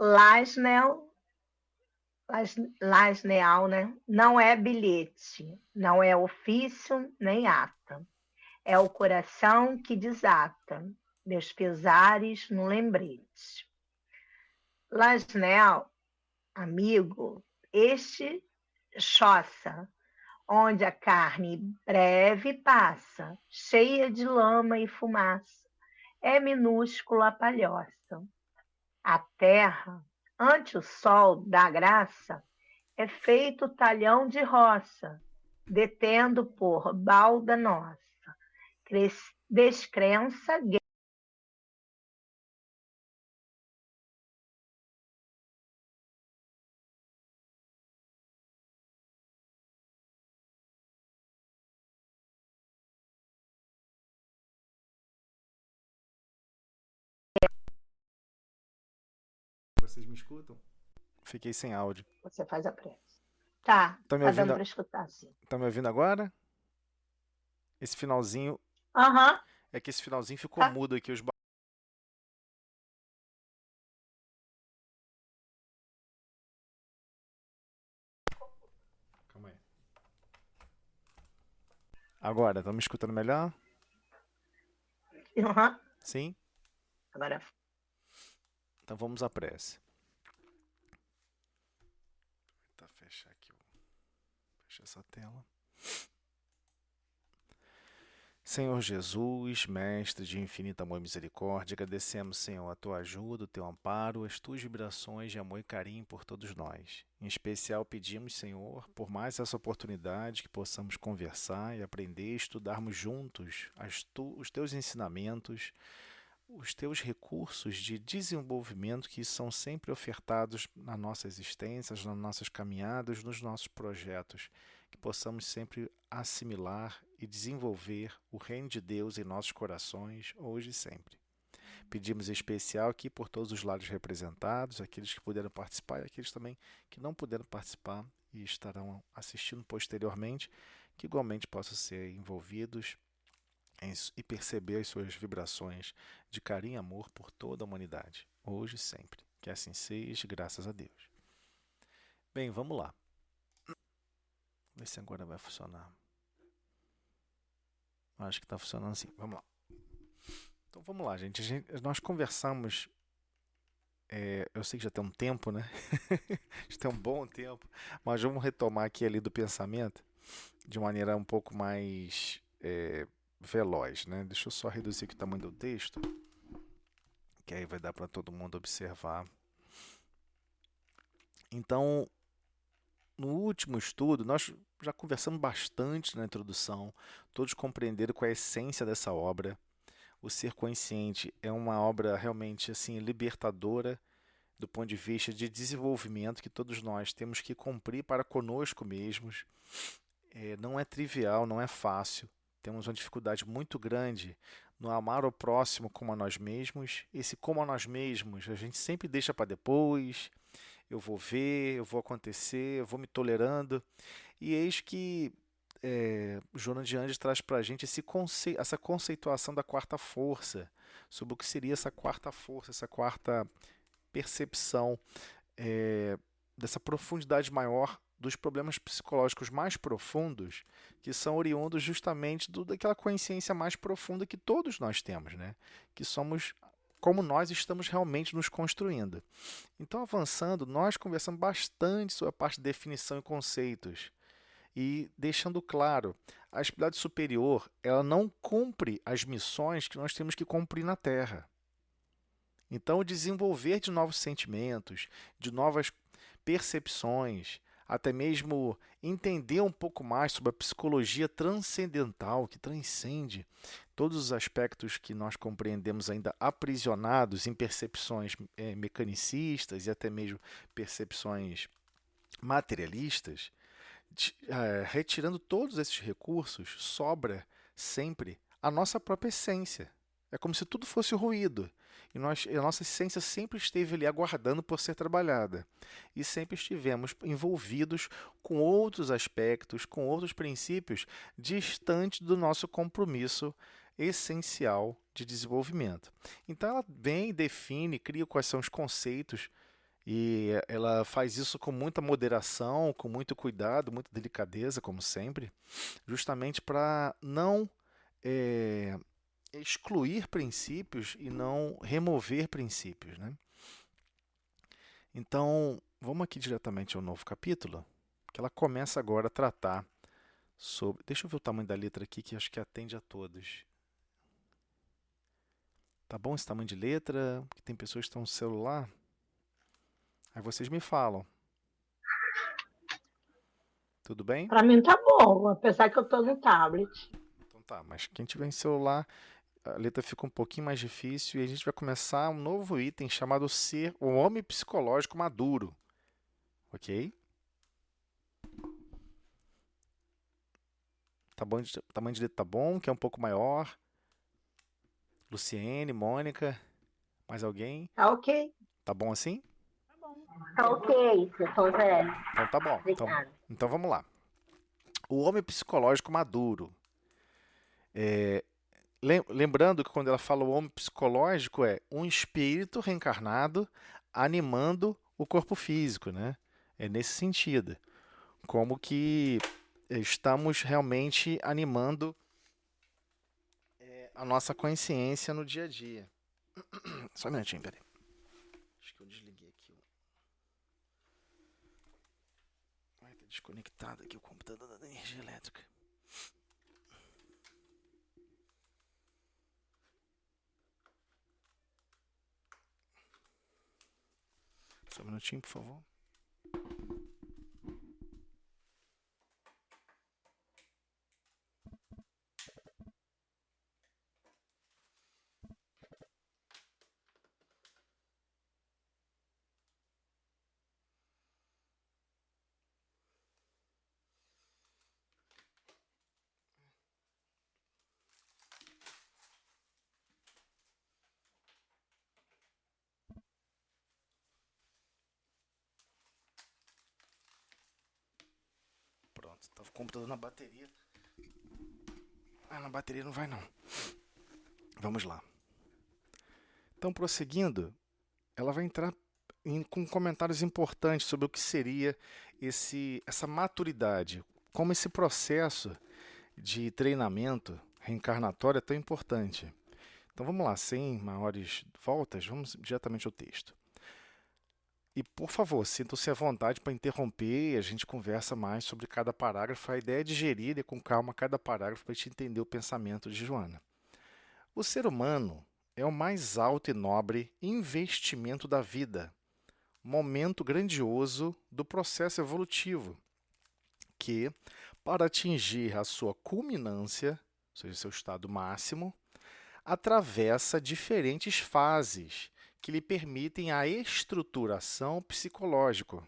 Lasnel, Lasneal, né? Não é bilhete, não é ofício nem ata. É o coração que desata, meus pesares no lembrete. Lasnel, amigo, este choça, onde a carne breve passa, cheia de lama e fumaça, é minúscula a palhoça. A terra, ante o sol da graça, é feito talhão de roça, detendo por balda nossa, descrença. Vocês me escutam? Fiquei sem áudio. Você faz a prece. Tá, Tá me tá dando ouvindo, para escutar, sim. tá me ouvindo agora? Esse finalzinho. Aham, É que esse finalzinho ficou tá. mudo aqui. Calma aí. Agora, tá me escutando melhor? Aham, Sim? agora. Então vamos à prece. Tá, fechar aqui. Fechar essa tela. Senhor Jesus, Mestre de infinito amor e misericórdia, agradecemos, Senhor, a Tua ajuda, o Teu amparo, as Tuas vibrações de amor e carinho por todos nós. Em especial pedimos, Senhor, por mais essa oportunidade que possamos conversar e aprender, estudarmos juntos os Teus ensinamentos, os Teus recursos de desenvolvimento que são sempre ofertados na nossa existência, nas nossas caminhadas, nos nossos projetos, que possamos sempre assimilar e desenvolver o reino de Deus em nossos corações, hoje e sempre. Pedimos em especial aqui por todos os lados representados, aqueles que puderam participar e aqueles também que não puderam participar e estarão assistindo posteriormente, que igualmente possam ser envolvidos e perceber as suas vibrações de carinho e amor por toda a humanidade, hoje e sempre. Que assim seja, graças a Deus. Bem, vamos lá. Vamos ver se agora vai funcionar. Acho que está funcionando sim. Vamos lá. Então vamos lá, gente. Nós conversamos. Eu sei que já tem um tempo, né? Já tem um bom tempo. Mas vamos retomar aqui ali do pensamento de maneira um pouco mais veloz, né? Deixa eu só reduzir aqui o tamanho do texto, que aí vai dar para todo mundo observar. Então, no último estudo, nós já conversamos bastante na introdução, todos compreenderam qual é a essência dessa obra. O Ser Consciente é uma obra realmente assim libertadora do ponto de vista de desenvolvimento que todos nós temos que cumprir para conosco mesmos. Não é trivial, não é fácil. Temos uma dificuldade muito grande no amar o próximo como a nós mesmos. Esse como a nós mesmos a gente sempre deixa para depois. Eu vou ver, eu vou acontecer, eu vou me tolerando. E eis que Joana de Anjos traz para a gente essa conceituação da quarta força, sobre o que seria essa quarta força, essa quarta percepção, dessa profundidade maior dos problemas psicológicos mais profundos, que são oriundos justamente daquela consciência mais profunda que todos nós temos, né? Que somos como nós estamos realmente nos construindo. Então, avançando, nós conversamos bastante sobre a parte de definição e conceitos. E deixando claro, a espiritualidade superior, ela não cumpre as missões que nós temos que cumprir na Terra. Então, o desenvolver de novos sentimentos, de novas percepções, até mesmo entender um pouco mais sobre a psicologia transcendental, que transcende todos os aspectos que nós compreendemos ainda aprisionados em percepções mecanicistas e até mesmo percepções materialistas, retirando todos esses recursos, sobra sempre a nossa própria essência. É como se tudo fosse ruído. E a nossa essência sempre esteve ali aguardando por ser trabalhada. E sempre estivemos envolvidos com outros aspectos, com outros princípios, distantes do nosso compromisso essencial de desenvolvimento. Então ela vem, define, cria quais são os conceitos E ela faz isso com muita moderação, com muito cuidado, muita delicadeza, como sempre, justamente para não eh, excluir princípios e não remover princípios, né? Então, vamos aqui diretamente ao novo capítulo, que ela começa agora a tratar sobre. Deixa eu ver o tamanho da letra aqui, que acho que atende a todos. Tá bom esse tamanho de letra? Porque tem pessoas que estão no celular. Aí vocês me falam. Tudo bem? Para mim tá bom, apesar que eu estou no tablet. Então tá, mas quem tiver em celular, a letra fica um pouquinho mais difícil e a gente vai começar um novo item chamado Ser o Homem Psicológico Maduro. Ok? Tamanho de letra tá bom, que é um pouco maior. Luciene, Mônica, mais alguém? Tá ok. Tá bom assim? Tá ok, seu Tom Zé. Então tá bom. Obrigada. Então vamos lá. O homem psicológico maduro. Lembrando que quando ela fala o homem psicológico é um espírito reencarnado animando o corpo físico, né? É nesse sentido. Como que estamos realmente animando a nossa consciência no dia a dia. Só um minutinho, peraí. Acho que eu desliguei aqui. Vai ter desconectado aqui o computador da energia elétrica. Só um minutinho, por favor. Pronto, tava o computador na bateria. Ah, na bateria não vai não. Vamos lá. Então, prosseguindo, ela vai entrar com comentários importantes sobre o que seria essa maturidade, como esse processo de treinamento reencarnatório é tão importante. Então vamos lá, sem maiores voltas, vamos diretamente ao texto. E, por favor, sintam-se à vontade para interromper e a gente conversa mais sobre cada parágrafo. A ideia é digerir com calma cada parágrafo para a gente entender o pensamento de Joana. O ser humano é o mais alto e nobre investimento da vida, momento grandioso do processo evolutivo, que, para atingir a sua culminância, ou seja, seu estado máximo, atravessa diferentes fases que lhe permitem a estruturação psicológica,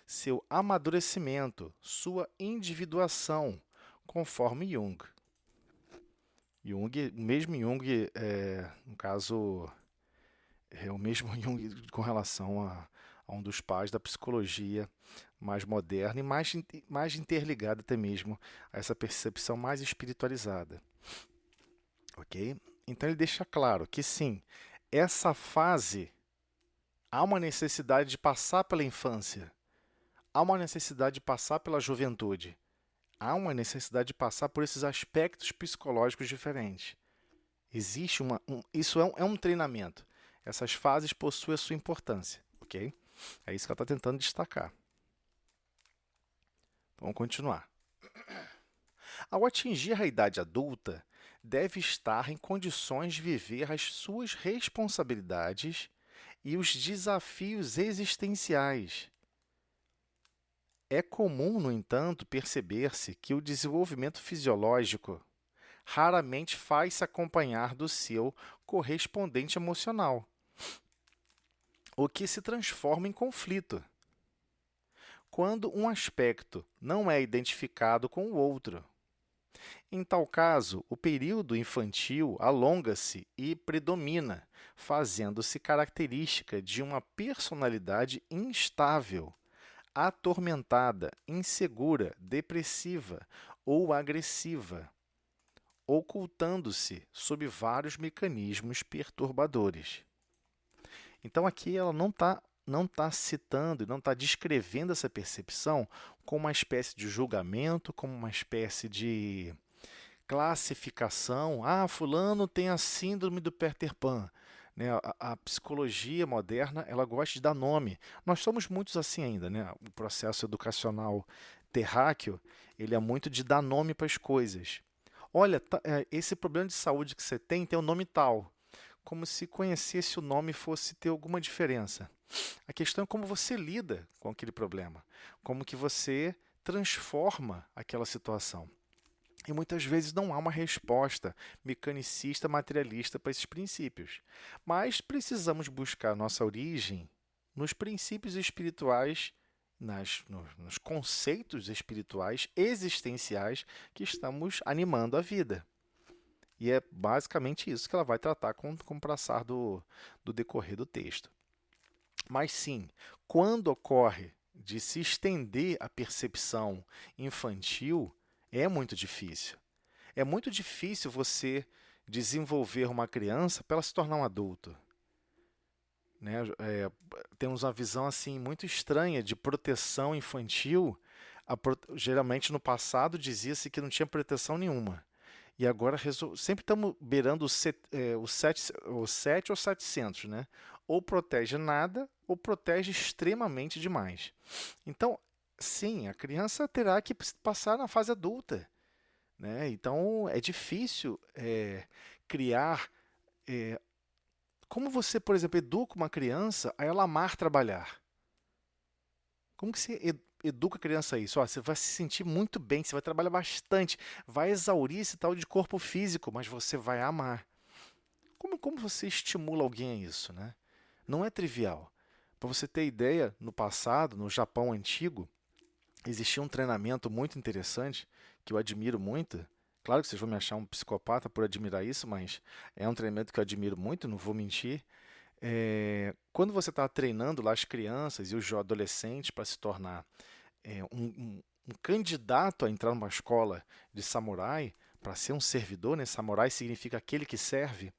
seu amadurecimento, sua individuação, conforme Jung. O mesmo Jung, no caso, é o mesmo Jung com relação a um dos pais da psicologia mais moderna e mais interligada até mesmo a essa percepção mais espiritualizada. Ok? Então ele deixa claro que sim, essa fase há uma necessidade de passar pela infância, há uma necessidade de passar pela juventude, há uma necessidade de passar por esses aspectos psicológicos diferentes. Existe isso é um treinamento. Essas fases possuem a sua importância, ok? É isso que ela está tentando destacar. Vamos continuar. Ao atingir a idade adulta, deve estar em condições de viver as suas responsabilidades e os desafios existenciais. É comum, no entanto, perceber-se que o desenvolvimento fisiológico raramente faz-se acompanhar do seu correspondente emocional, o que se transforma em conflito, quando um aspecto não é identificado com o outro. Em tal caso, o período infantil alonga-se e predomina, fazendo-se característica de uma personalidade instável, atormentada, insegura, depressiva ou agressiva, ocultando-se sob vários mecanismos perturbadores. Então aqui ela não está não está citando, não está descrevendo essa percepção como uma espécie de julgamento, como uma espécie de classificação. Ah, fulano tem a síndrome do Peter Pan. Né? A psicologia moderna, ela gosta de dar nome. Nós somos muitos assim ainda, né? O processo educacional terráqueo, ele é muito de dar nome para as coisas. Olha, esse problema de saúde que você tem um nome tal, como se conhecesse o nome fosse ter alguma diferença. A questão é como você lida com aquele problema, como que você transforma aquela situação. E muitas vezes não há uma resposta mecanicista, materialista para esses princípios. Mas precisamos buscar nossa origem nos princípios espirituais, nos conceitos espirituais existenciais que estamos animando a vida. E é basicamente isso que ela vai tratar com o passar do decorrer do texto. Mas sim, quando ocorre de se estender a percepção infantil, é muito difícil. É muito difícil você desenvolver uma criança para ela se tornar um adulto. Né? Temos uma visão assim muito estranha de proteção infantil. Geralmente no passado dizia-se que não tinha proteção nenhuma. E agora sempre estamos beirando os 7 ou 700, né? Ou protege nada, ou protege extremamente demais. Então, sim, a criança terá que passar na fase adulta. Né? Então, é difícil criar... como você, por exemplo, educa uma criança a ela amar trabalhar? Como que você educa a criança a isso? Ó, você vai se sentir muito bem, você vai trabalhar bastante, vai exaurir esse tal de corpo físico, mas você vai amar. Como você estimula alguém a isso? Né? Não é trivial. Para você ter ideia, no passado, no Japão antigo, existia um treinamento muito interessante, que eu admiro muito. Claro que vocês vão me achar um psicopata por admirar isso, mas é um treinamento que eu admiro muito, não vou mentir. Quando você está treinando lá as crianças e os adolescentes para se tornar um candidato a entrar numa escola de samurai, para ser um servidor, né? Samurai significa aquele que serve.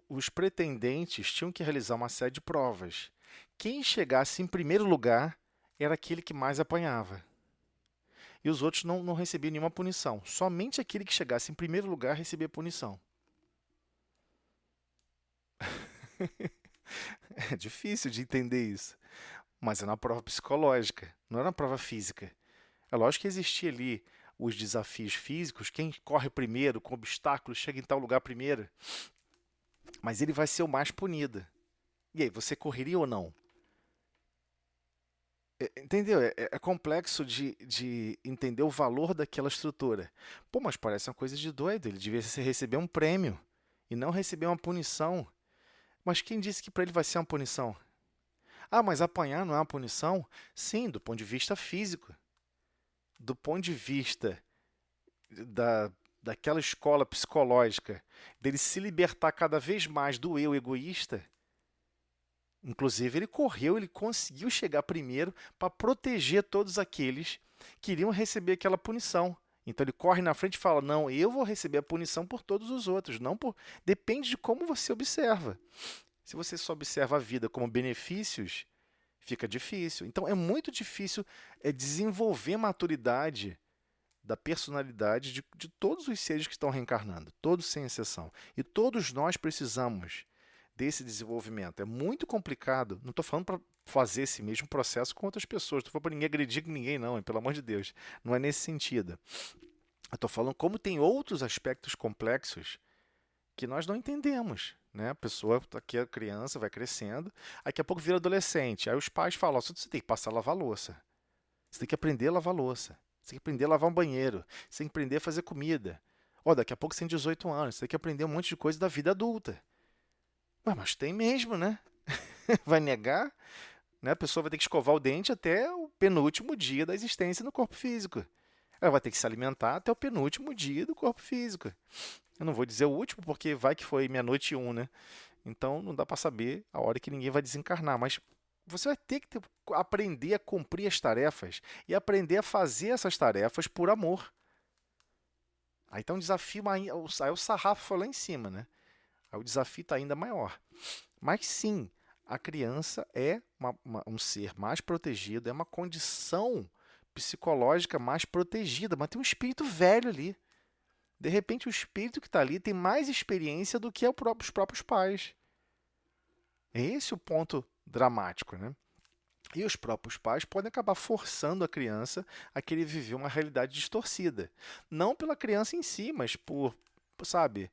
Os pretendentes tinham que realizar uma série de provas. Quem chegasse em primeiro lugar era aquele que mais apanhava. E os outros não recebiam nenhuma punição. Somente aquele que chegasse em primeiro lugar recebia punição. É difícil de entender isso. Mas era uma prova psicológica, não era uma prova física. É lógico que existia ali os desafios físicos, quem corre primeiro, com obstáculos, chega em tal lugar primeiro. Mas ele vai ser o mais punido. E aí, você correria ou não? Entendeu? É complexo de entender o valor daquela estrutura. Pô, mas parece uma coisa de doido. Ele devia receber um prêmio e não receber uma punição. Mas quem disse que para ele vai ser uma punição? Ah, mas apanhar não é uma punição? Sim, do ponto de vista físico. Do ponto de vista daquela escola psicológica, dele se libertar cada vez mais do eu egoísta. Inclusive, ele correu, ele conseguiu chegar primeiro para proteger todos aqueles que iriam receber aquela punição. Então, ele corre na frente e fala, não, eu vou receber a punição por todos os outros. Não por... Depende de como você observa. Se você só observa a vida como benefícios, fica difícil. Então, é muito difícil desenvolver maturidade da personalidade de todos os seres que estão reencarnando, todos sem exceção. E todos nós precisamos desse desenvolvimento. É muito complicado. Não estou falando para fazer esse mesmo processo com outras pessoas. Não estou falando para ninguém agredir ninguém, não, pelo amor de Deus. Não é nesse sentido. Eu estou falando como tem outros aspectos complexos que nós não entendemos. Né? A pessoa, aqui a criança vai crescendo, daqui a pouco vira adolescente. Aí os pais falam, você tem que passar a lavar louça. Você tem que aprender a lavar louça. Você tem que aprender a lavar um banheiro. Você tem que aprender a fazer comida. Daqui a pouco você tem 18 anos. Você tem que aprender um monte de coisa da vida adulta. Mas tem mesmo, né? Vai negar? Né? A pessoa vai ter que escovar o dente até o penúltimo dia da existência no corpo físico. Ela vai ter que se alimentar até o penúltimo dia do corpo físico. Eu não vou dizer o último, porque vai que foi meia-noite e 1, né? Então não dá para saber a hora que ninguém vai desencarnar. Mas você vai ter que aprender a cumprir as tarefas e aprender a fazer essas tarefas por amor. Aí tá um desafio, aí o sarrafo foi lá em cima, né? Aí o desafio está ainda maior. Mas sim, a criança é um ser mais protegido, é uma condição psicológica mais protegida, mas tem um espírito velho ali. De repente, o espírito que está ali tem mais experiência do que os próprios pais. É esse o ponto dramático, né? E os próprios pais podem acabar forçando a criança a querer viver uma realidade distorcida. Não pela criança em si, mas por, sabe,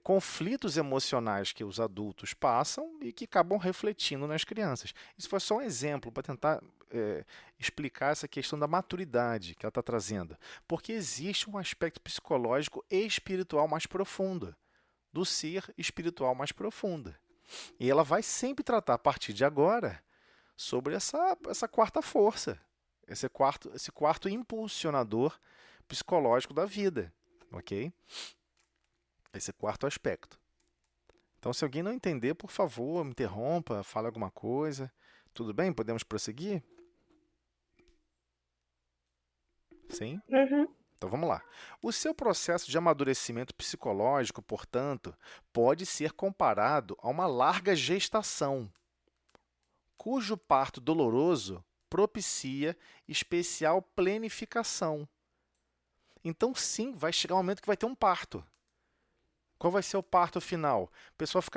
conflitos emocionais que os adultos passam e que acabam refletindo nas crianças. Isso foi só um exemplo para tentar explicar essa questão da maturidade que ela está trazendo. Porque existe um aspecto psicológico e espiritual mais profundo, do ser espiritual mais profundo. E ela vai sempre tratar, a partir de agora, sobre essa quarta força, esse quarto impulsionador psicológico da vida, ok? Esse quarto aspecto. Então, se alguém não entender, por favor, me interrompa, fale alguma coisa. Tudo bem? Podemos prosseguir? Sim? Uhum. Então vamos lá. O seu processo de amadurecimento psicológico, portanto, pode ser comparado a uma larga gestação, cujo parto doloroso propicia especial plenificação. Então, sim, vai chegar um momento que vai ter um parto. Qual vai ser o parto final?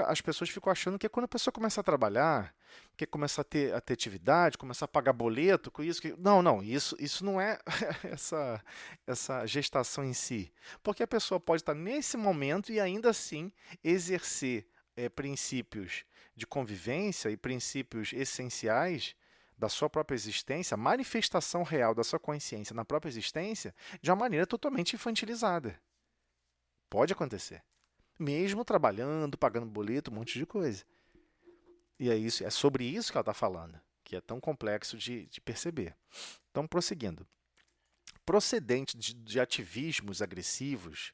As pessoas ficam achando que é quando a pessoa começa a trabalhar, que começa a ter atividade, começar a pagar boleto, com isso. Não, isso não é essa gestação em si. Porque a pessoa pode estar nesse momento e ainda assim exercer princípios de convivência e princípios essenciais da sua própria existência, a manifestação real da sua consciência na própria existência, de uma maneira totalmente infantilizada. Pode acontecer. Mesmo trabalhando, pagando boleto, um monte de coisa. E é sobre isso que ela está falando, que é tão complexo de perceber. Então, prosseguindo. Procedente de ativismos agressivos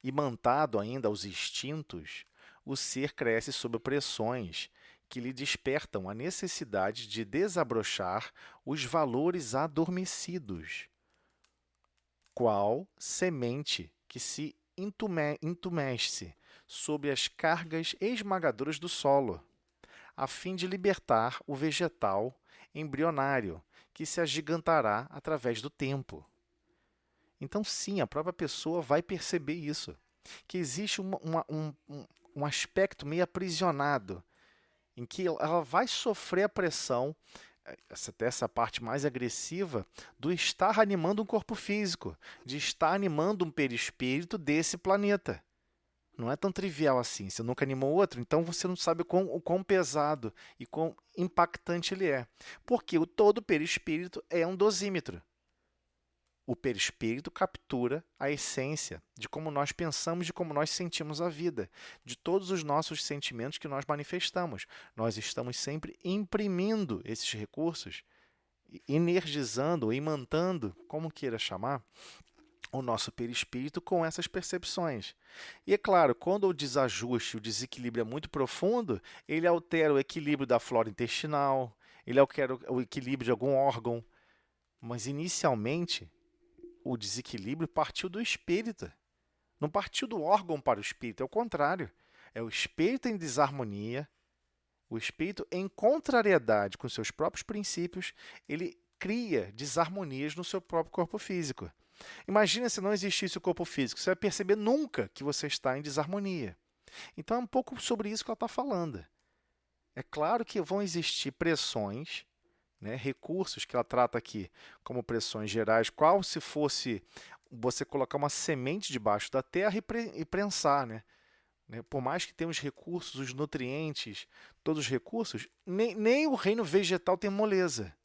e mantado ainda aos instintos, o ser cresce sob pressões que lhe despertam a necessidade de desabrochar os valores adormecidos, qual semente que se entumesce sob as cargas esmagadoras do solo, a fim de libertar o vegetal embrionário, que se agigantará através do tempo. Então, sim, a própria pessoa vai perceber isso, que existe um aspecto meio aprisionado, em que ela vai sofrer a pressão, até essa parte mais agressiva, do estar animando um corpo físico, de estar animando um perispírito desse planeta. Não é tão trivial assim. Você nunca animou outro, então você não sabe o quão pesado e quão impactante ele é. Porque todo perispírito é um dosímetro. O perispírito captura a essência de como nós pensamos, de como nós sentimos a vida, de todos os nossos sentimentos que nós manifestamos. Nós estamos sempre imprimindo esses recursos, energizando, imantando, como queira chamar, o nosso perispírito com essas percepções. E é claro, quando o desajuste, o desequilíbrio é muito profundo, ele altera o equilíbrio da flora intestinal, ele altera o equilíbrio de algum órgão. Mas, inicialmente, o desequilíbrio partiu do espírito. Não partiu do órgão para o espírito, é o contrário. É o espírito em desarmonia, o espírito em contrariedade com seus próprios princípios, ele cria desarmonias no seu próprio corpo físico. Imagina se não existisse o corpo físico, você vai perceber nunca que você está em desarmonia. Então é um pouco sobre isso que ela está falando. É claro que vão existir pressões, né, recursos que ela trata aqui como pressões gerais, qual se fosse você colocar uma semente debaixo da terra e prensar, né? Por mais que tenha os recursos, os nutrientes, todos os recursos, nem o reino vegetal tem moleza.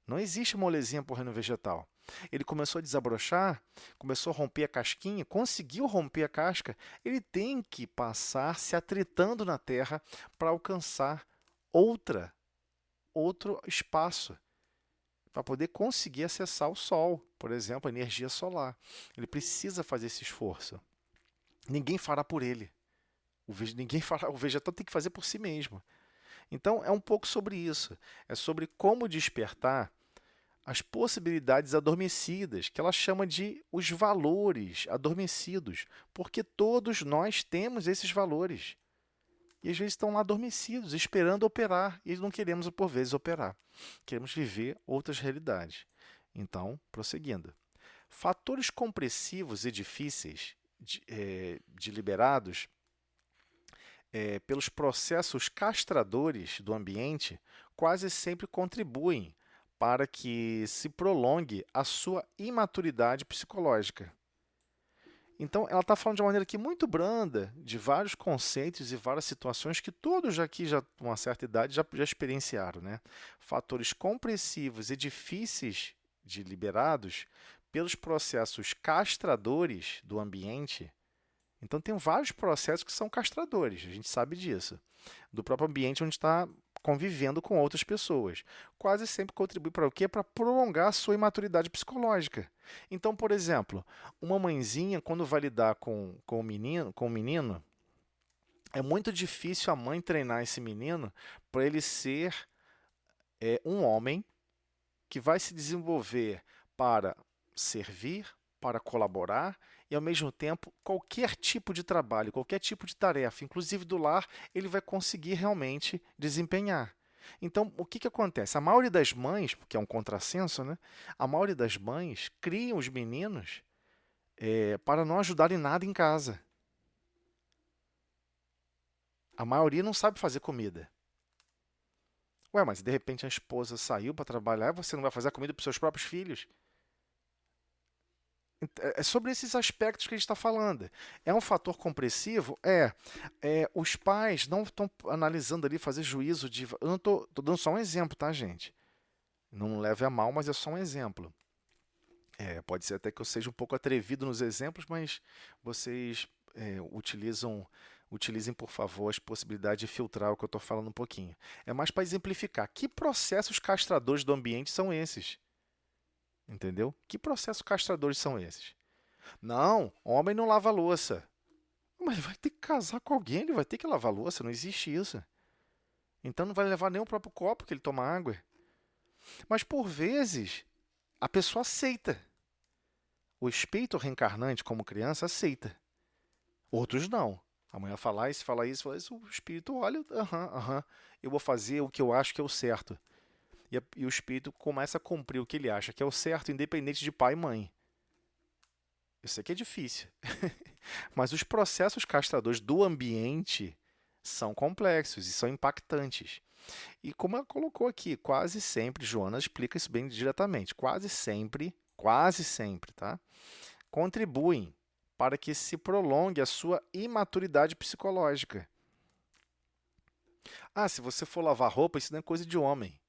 Não existe molezinha para o reino vegetal. Ele começou a desabrochar, começou a romper a casquinha, conseguiu romper a casca, ele tem que passar se atritando na terra para alcançar outro espaço, para poder conseguir acessar o sol, por exemplo, a energia solar. Ele precisa fazer esse esforço. Ninguém fará por ele. O vegetal tem que fazer por si mesmo. Então, é um pouco sobre isso. É sobre como despertar as possibilidades adormecidas, que ela chama de os valores adormecidos, porque todos nós temos esses valores. E às vezes estão lá adormecidos, esperando operar, e não queremos, por vezes, operar. Queremos viver outras realidades. Então, prosseguindo. Fatores compressivos e difíceis de liberados pelos processos castradores do ambiente quase sempre contribuem para que se prolongue a sua imaturidade psicológica. Então, ela está falando de uma maneira aqui muito branda, de vários conceitos e várias situações que todos aqui, já com uma certa idade, já experienciaram. Né? Fatores compressivos e difíceis de liberados pelos processos castradores do ambiente. Então, tem vários processos que são castradores, a gente sabe disso. Do próprio ambiente onde está convivendo com outras pessoas. Quase sempre contribui para o quê? Para prolongar a sua imaturidade psicológica. Então, por exemplo, uma mãezinha, quando vai lidar com o menino, é muito difícil a mãe treinar esse menino para ele ser um homem que vai se desenvolver para servir, para colaborar e, ao mesmo tempo, qualquer tipo de trabalho, qualquer tipo de tarefa, inclusive do lar, ele vai conseguir realmente desempenhar. Então, o que acontece? A maioria das mães, porque é um contrassenso, né? A maioria das mães criam os meninos para não ajudar em nada em casa. A maioria não sabe fazer comida. Ué, mas de repente a esposa saiu para trabalhar e você não vai fazer a comida para os seus próprios filhos? É sobre esses aspectos que a gente está falando. É um fator compressivo? Os pais não estão analisando ali, fazer juízo de. Eu não estou dando só um exemplo, tá, gente? Não leve a mal, mas é só um exemplo. Pode ser até que eu seja um pouco atrevido nos exemplos, mas vocês utilizem, por favor, as possibilidades de filtrar o que eu estou falando um pouquinho. É mais para exemplificar. Que processos castradores do ambiente são esses? Entendeu? Que processos castradores são esses? Não, homem não lava louça. Mas vai ter que casar com alguém, ele vai ter que lavar louça, não existe isso. Então não vai levar nem o próprio copo que ele toma água. Mas por vezes, a pessoa aceita. O espírito reencarnante, como criança, aceita. Outros não. A mulher fala isso, o espírito olha, aham, eu vou fazer o que eu acho que é o certo. E o espírito começa a cumprir o que ele acha que é o certo, independente de pai e mãe. Isso aqui é difícil. Mas os processos castradores do ambiente são complexos e são impactantes. E como ela colocou aqui, quase sempre, Joana explica isso bem diretamente, quase sempre, tá? Contribuem para que se prolongue a sua imaturidade psicológica. Ah, se você for lavar roupa, isso não é coisa de homem.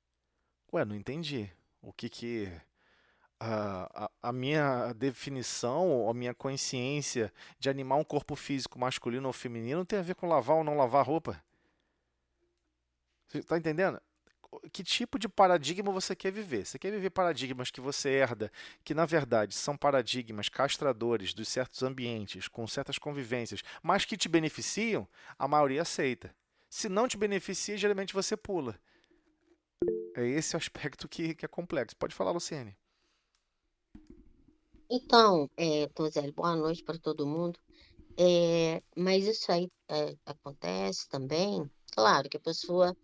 Ué, não entendi. O que a minha definição, ou a minha consciência de animar um corpo físico masculino ou feminino tem a ver com lavar ou não lavar roupa. Você está entendendo? Que tipo de paradigma você quer viver? Você quer viver paradigmas que você herda, que na verdade são paradigmas castradores dos certos ambientes, com certas convivências, mas que te beneficiam? A maioria aceita. Se não te beneficia, geralmente você pula. É esse o aspecto que é complexo. Pode falar, Luciene. Então, Tonzelli, boa noite para todo mundo. Mas isso aí acontece também. Claro que a pessoa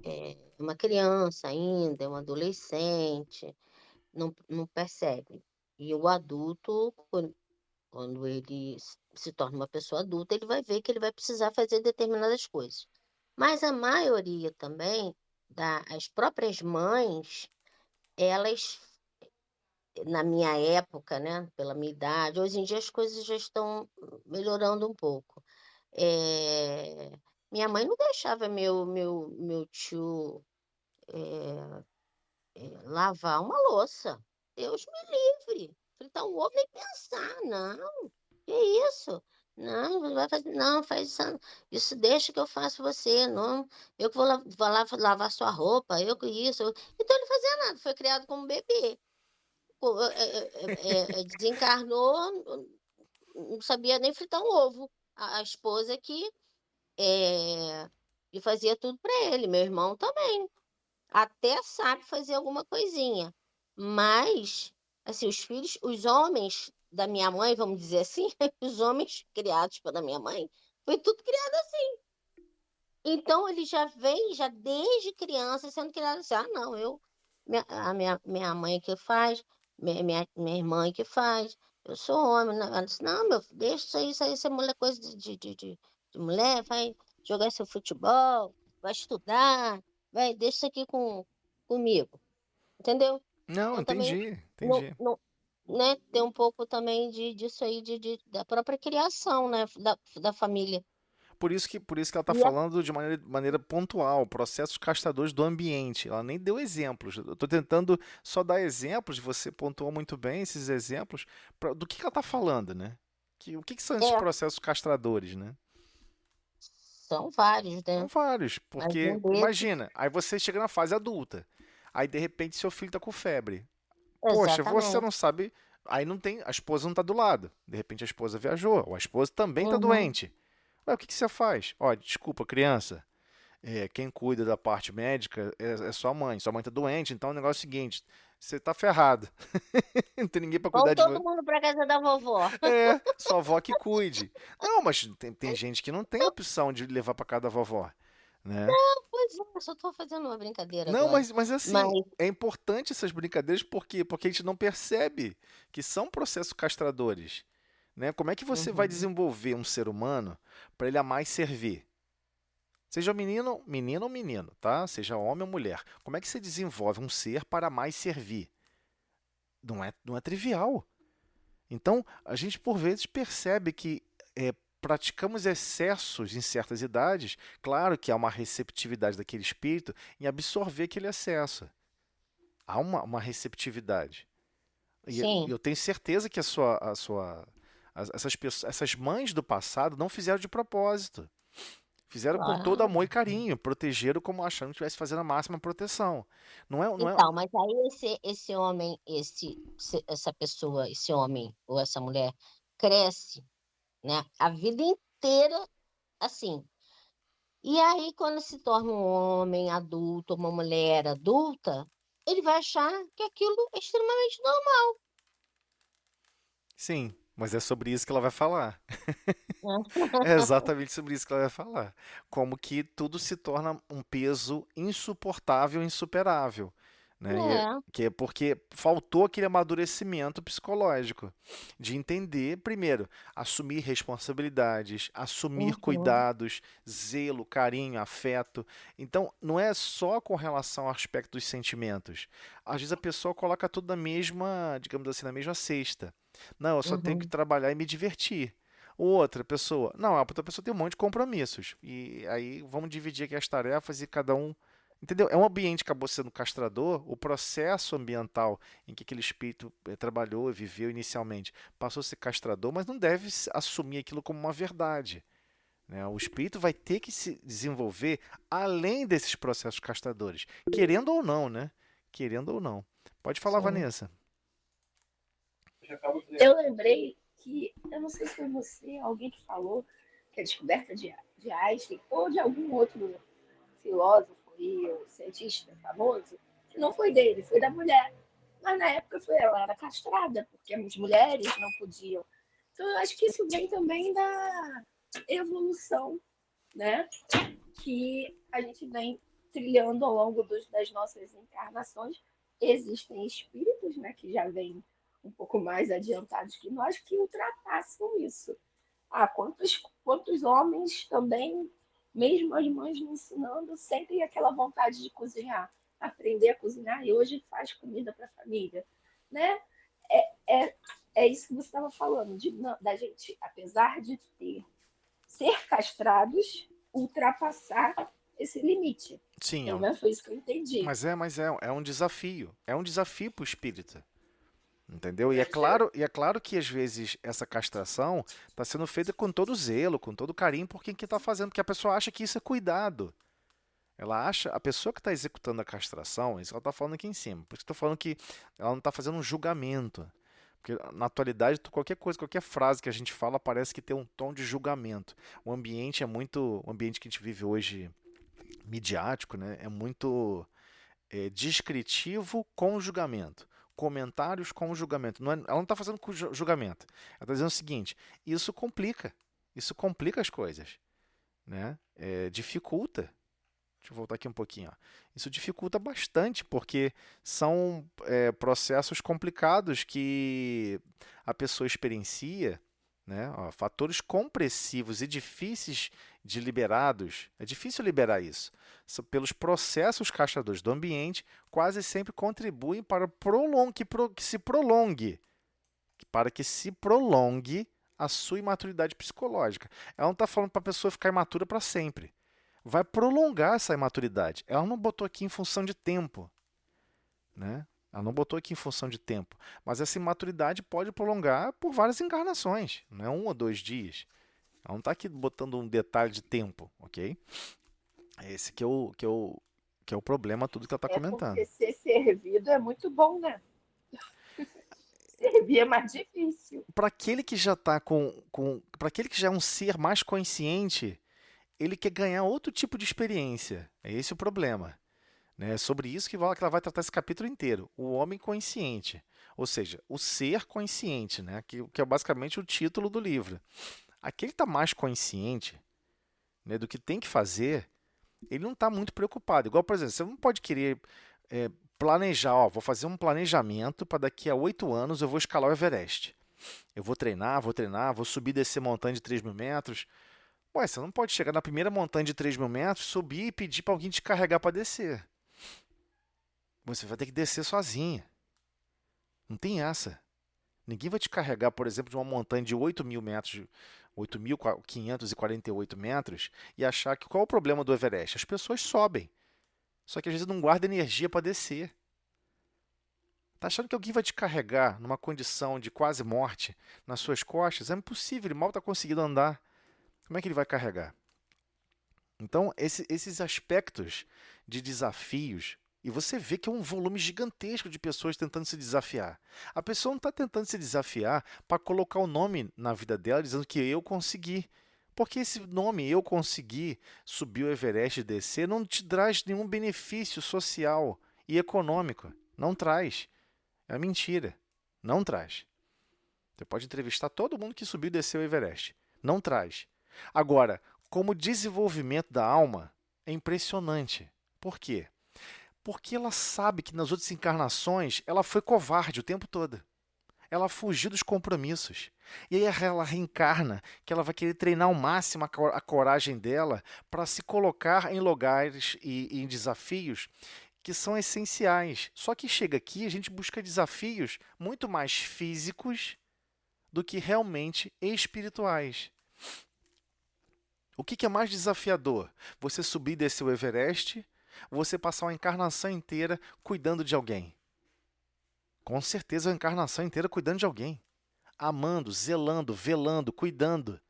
é uma criança ainda, é um adolescente, não percebe. E o adulto, quando ele se torna uma pessoa adulta, ele vai ver que ele vai precisar fazer determinadas coisas. Mas a maioria também, as próprias mães, elas na minha época, né, pela minha idade, hoje em dia as coisas já estão melhorando um pouco. Eh, Minha mãe não deixava meu tio lavar uma louça. Deus me livre. Fritar um ovo nem pensar, não. Que isso? Não, não vai fazer, não, faz isso, isso deixa que eu faço você, não. Eu que vou lá lavar sua roupa, eu que isso. Então ele não fazia nada, foi criado como bebê. Desencarnou, não sabia nem fritar um ovo. A esposa que e fazia tudo para ele, meu irmão também. Até sabe fazer alguma coisinha. Mas, assim, os homens da minha mãe, vamos dizer assim, os homens criados pela minha mãe, foi tudo criado assim. Então, ele já vem, já desde criança, sendo criado assim, não, minha mãe que faz, minha irmã que faz, eu sou homem. Ela disse, não, meu filho, deixa isso aí é mulher, coisa de mulher, vai jogar seu futebol, vai estudar, deixa isso aqui comigo, entendeu? Não, Então, também, entendi, não, entendi. não, né, tem um pouco também disso aí, da própria criação, né, da família. Por isso que ela está E a- falando de maneira pontual, processos castradores do ambiente. Ela nem deu exemplos. Eu estou tentando só dar exemplos, você pontuou muito bem esses exemplos, do que ela está falando, né? O que são esses é, processos castradores, né? são vários, São né? vários, Mas porque um desses, imagina, aí você chega na fase adulta, aí de repente seu filho está com febre. Poxa, você exatamente. não sabe, aí não tem, a esposa não está do lado. De repente a esposa viajou, ou a esposa também está Uhum. doente. Ué, o que você faz? Ó, desculpa, criança. Quem cuida da parte médica é sua mãe. Sua mãe tá doente, então o negócio é o seguinte: você tá ferrado. Não tem ninguém para cuidar Vamos de todo você. mundo para casa da vovó. Sua avó que cuide. Não, mas tem gente que não tem opção de levar para casa da vovó, né? Pois é, eu só estou fazendo uma brincadeira Não, agora. mas Mas, assim, é importante essas brincadeiras porque a gente não percebe que são processos castradores, né? Como é que você vai uhum. desenvolver um ser humano para ele amar e servir? Seja menino ou menino, tá? Seja homem ou mulher. Como é que você desenvolve um ser para mais servir? Não é trivial. Então, a gente por vezes percebe que praticamos excessos em certas idades. Claro que há uma receptividade daquele espírito em absorver aquele excesso. Há uma receptividade. E Sim, eu tenho certeza que essas mães do passado não fizeram de propósito. Fizeram com todo claro. amor e carinho, protegeram como achando que estivesse fazendo a máxima proteção. Não é. Então, mas aí esse homem, essa pessoa, esse homem ou essa mulher cresce, né? A vida inteira assim. E aí, quando se torna um homem adulto, uma mulher adulta, ele vai achar que aquilo é extremamente normal, Sim, mas é sobre isso que ela vai falar. né? É exatamente sobre isso que ela vai falar. Como que tudo se torna um peso insuportável, insuperável, né? É. Que é porque faltou aquele amadurecimento psicológico de entender, primeiro, assumir responsabilidades, assumir Uhum, cuidados, zelo, carinho, afeto. Então, não é só com relação ao aspecto dos sentimentos. Às vezes a pessoa coloca tudo na mesma, digamos assim, na mesma cesta. Não, eu só tenho que uhum, trabalhar e me divertir. Outra pessoa, não, a outra pessoa tem um monte de compromissos. E aí vamos dividir aqui as tarefas e cada um. Entendeu? É um ambiente que acabou sendo castrador, o processo ambiental em que aquele espírito trabalhou e viveu inicialmente passou a ser castrador, mas não deve assumir aquilo como uma verdade. Né? O espírito vai ter que se desenvolver além desses processos castradores, querendo ou não, né? Querendo ou não. Pode falar, sim. Vanessa. Eu lembrei que, eu não sei se foi você, alguém que falou que a descoberta de Einstein ou de algum outro filósofo e cientista famoso, que não foi dele, foi da mulher. Mas na época ela era castrada, porque as mulheres não podiam. Então eu acho que isso vem também da evolução, né? Que a gente vem trilhando ao longo das nossas encarnações. Existem espíritos, né, que já vêm um pouco mais adiantados que nós, que ultrapassam isso. Quantos homens também, mesmo as mães me ensinando, sentem aquela vontade de cozinhar, aprender a cozinhar e hoje faz comida para a família, né? É, é, é isso que você estava falando, da gente, apesar de ser castrados, ultrapassar esse limite. Sim, Pelo menos foi isso que eu entendi. mas é um desafio. É um desafio para o espírita. Entendeu? E é claro que às vezes essa castração está sendo feita com todo zelo, com todo carinho por quem que está fazendo, porque a pessoa acha que isso é cuidado. Ela acha, a pessoa que está executando a castração, isso ela está falando aqui em cima, por isso que eu estou falando que ela não está fazendo um julgamento. Porque na atualidade, qualquer coisa, qualquer frase que a gente fala parece que tem um tom de julgamento. O ambiente que a gente vive hoje, midiático, né, é muito descritivo com julgamento. comentários com o julgamento. Ela não está fazendo com julgamento. Ela está dizendo o seguinte: isso complica as coisas, né? Dificulta. Deixa eu voltar aqui um pouquinho. Ó. Isso dificulta bastante, porque são processos complicados que a pessoa experiencia, né? Ó, fatores compressivos e difíceis de liberados. É difícil liberar isso. Pelos processos castradores do ambiente, quase sempre contribuem para que se prolongue a sua imaturidade psicológica. Ela não está falando para a pessoa ficar imatura para sempre. Vai prolongar essa imaturidade. Ela não botou aqui em função de tempo, né? Ela não botou aqui em função de tempo. Mas essa imaturidade pode prolongar por várias encarnações, não é 1 ou 2 dias. Ela não está aqui botando um detalhe de tempo, ok? Esse que é o problema, tudo que ela está comentando. Porque ser servido é muito bom, né? Servir é mais difícil. Para aquele que já está para aquele que já é um ser mais consciente, ele quer ganhar outro tipo de experiência. É esse o problema. Né? É sobre isso que ela vai tratar esse capítulo inteiro. O homem consciente. Ou seja, o ser consciente, né? que é basicamente o título do livro. Aquele que está mais consciente, né, do que tem que fazer, ele não está muito preocupado. Igual, por exemplo, você não pode querer planejar. Vou fazer um planejamento para daqui a 8 anos eu vou escalar o Everest. Eu vou treinar, vou subir e descer montanha de 3.000 metros. Ué, você não pode chegar na primeira montanha de 3.000 metros, subir e pedir para alguém te carregar para descer. Você vai ter que descer sozinha. Não tem essa. Ninguém vai te carregar, por exemplo, de uma montanha de 8.000 metros, 8.548 metros, e achar que qual é o problema do Everest? As pessoas sobem. Só que às vezes não guarda energia para descer. Tá achando que alguém vai te carregar numa condição de quase morte nas suas costas? É impossível, ele mal está conseguindo andar. Como é que ele vai carregar? Então, esses aspectos de desafios, e você vê que é um volume gigantesco de pessoas tentando se desafiar. A pessoa não está tentando se desafiar para colocar o nome na vida dela dizendo que eu consegui. Porque esse nome, eu consegui subir o Everest e descer, não te traz nenhum benefício social e econômico. Não traz. É mentira. Não traz. Você pode entrevistar todo mundo que subiu e desceu o Everest. Não traz. Agora, como desenvolvimento da alma, é impressionante. Por quê? Porque ela sabe que nas outras encarnações ela foi covarde o tempo todo. Ela fugiu dos compromissos. E aí ela reencarna, que ela vai querer treinar ao máximo a coragem dela para se colocar em lugares e em desafios que são essenciais. Só que chega aqui, a gente busca desafios muito mais físicos do que realmente espirituais. O que é mais desafiador? Você subir e descer o Everest ou você passar uma encarnação inteira cuidando de alguém? Com certeza, uma encarnação inteira cuidando de alguém. Amando, zelando, velando, cuidando.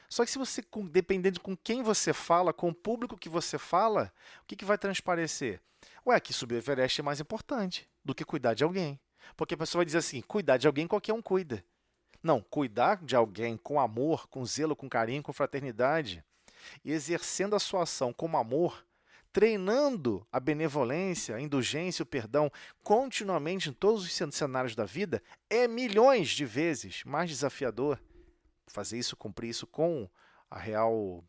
Só que se você, dependendo com quem você fala, com o público que você fala, o que vai transparecer? Ué, que subir o Everest é mais importante do que cuidar de alguém. Porque a pessoa vai dizer assim, cuidar de alguém qualquer um cuida. Não, cuidar de alguém com amor, com zelo, com carinho, com fraternidade, e exercendo a sua ação com amor, treinando a benevolência, a indulgência, o perdão continuamente em todos os cenários da vida, é milhões de vezes mais desafiador. Fazer isso, cumprir isso com a real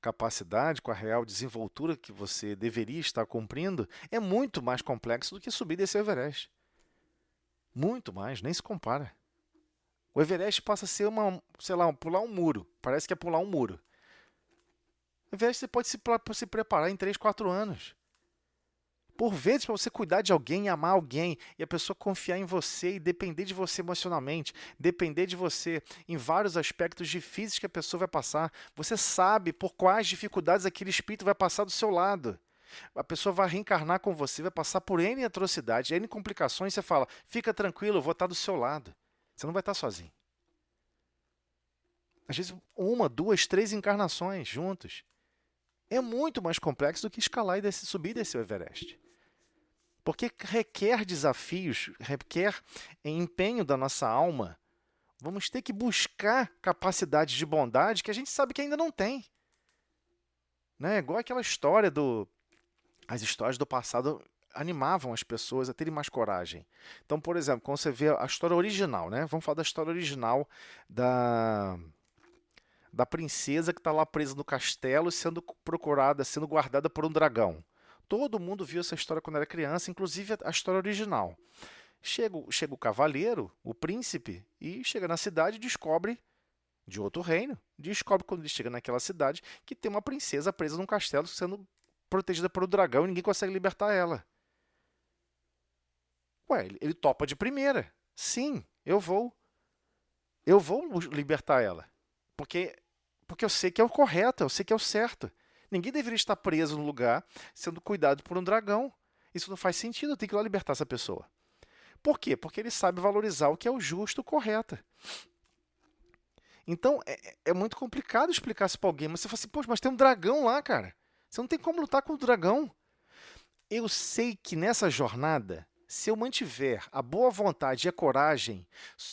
capacidade, com a real desenvoltura que você deveria estar cumprindo, é muito mais complexo do que subir e descer o Everest. Muito mais, nem se compara. O Everest passa a ser pular um muro. Parece que é pular um muro. O Everest você pode se preparar em 3, 4 anos. Por vezes, para você cuidar de alguém, amar alguém, e a pessoa confiar em você e depender de você emocionalmente, depender de você em vários aspectos difíceis que a pessoa vai passar, você sabe por quais dificuldades aquele espírito vai passar do seu lado. A pessoa vai reencarnar com você, vai passar por N atrocidades, N complicações, e você fala, fica tranquilo, eu vou estar do seu lado. Você não vai estar sozinho. Às vezes, 1, 2, 3 encarnações juntos. É muito mais complexo do que escalar e subir e descer o Everest. Porque requer desafios, requer empenho da nossa alma. Vamos ter que buscar capacidades de bondade que a gente sabe que ainda não tem. Né? Igual aquela história as histórias do passado animavam as pessoas a terem mais coragem. Então, por exemplo, quando você vê a história original, né? Vamos falar da história original da princesa que está lá presa no castelo sendo procurada, sendo guardada por um dragão. Todo mundo viu essa história quando era criança, inclusive a história original. Chega o cavaleiro, o príncipe, e chega na cidade e descobre, de outro reino, descobre quando ele chega naquela cidade que tem uma princesa presa num castelo sendo protegida por um dragão e ninguém consegue libertar ela. Ué, ele topa de primeira. Sim, eu vou. Eu vou libertar ela. Porque eu sei que é o correto, eu sei que é o certo. Ninguém deveria estar preso no lugar sendo cuidado por um dragão. Isso não faz sentido, eu tenho que ir lá libertar essa pessoa. Por quê? Porque ele sabe valorizar o que é o justo, o correto. Então, é muito complicado explicar isso para alguém. Mas você fala assim, poxa, mas tem um dragão lá, cara. Você não tem como lutar com o dragão. Eu sei que nessa jornada, se eu mantiver a boa vontade e a coragem,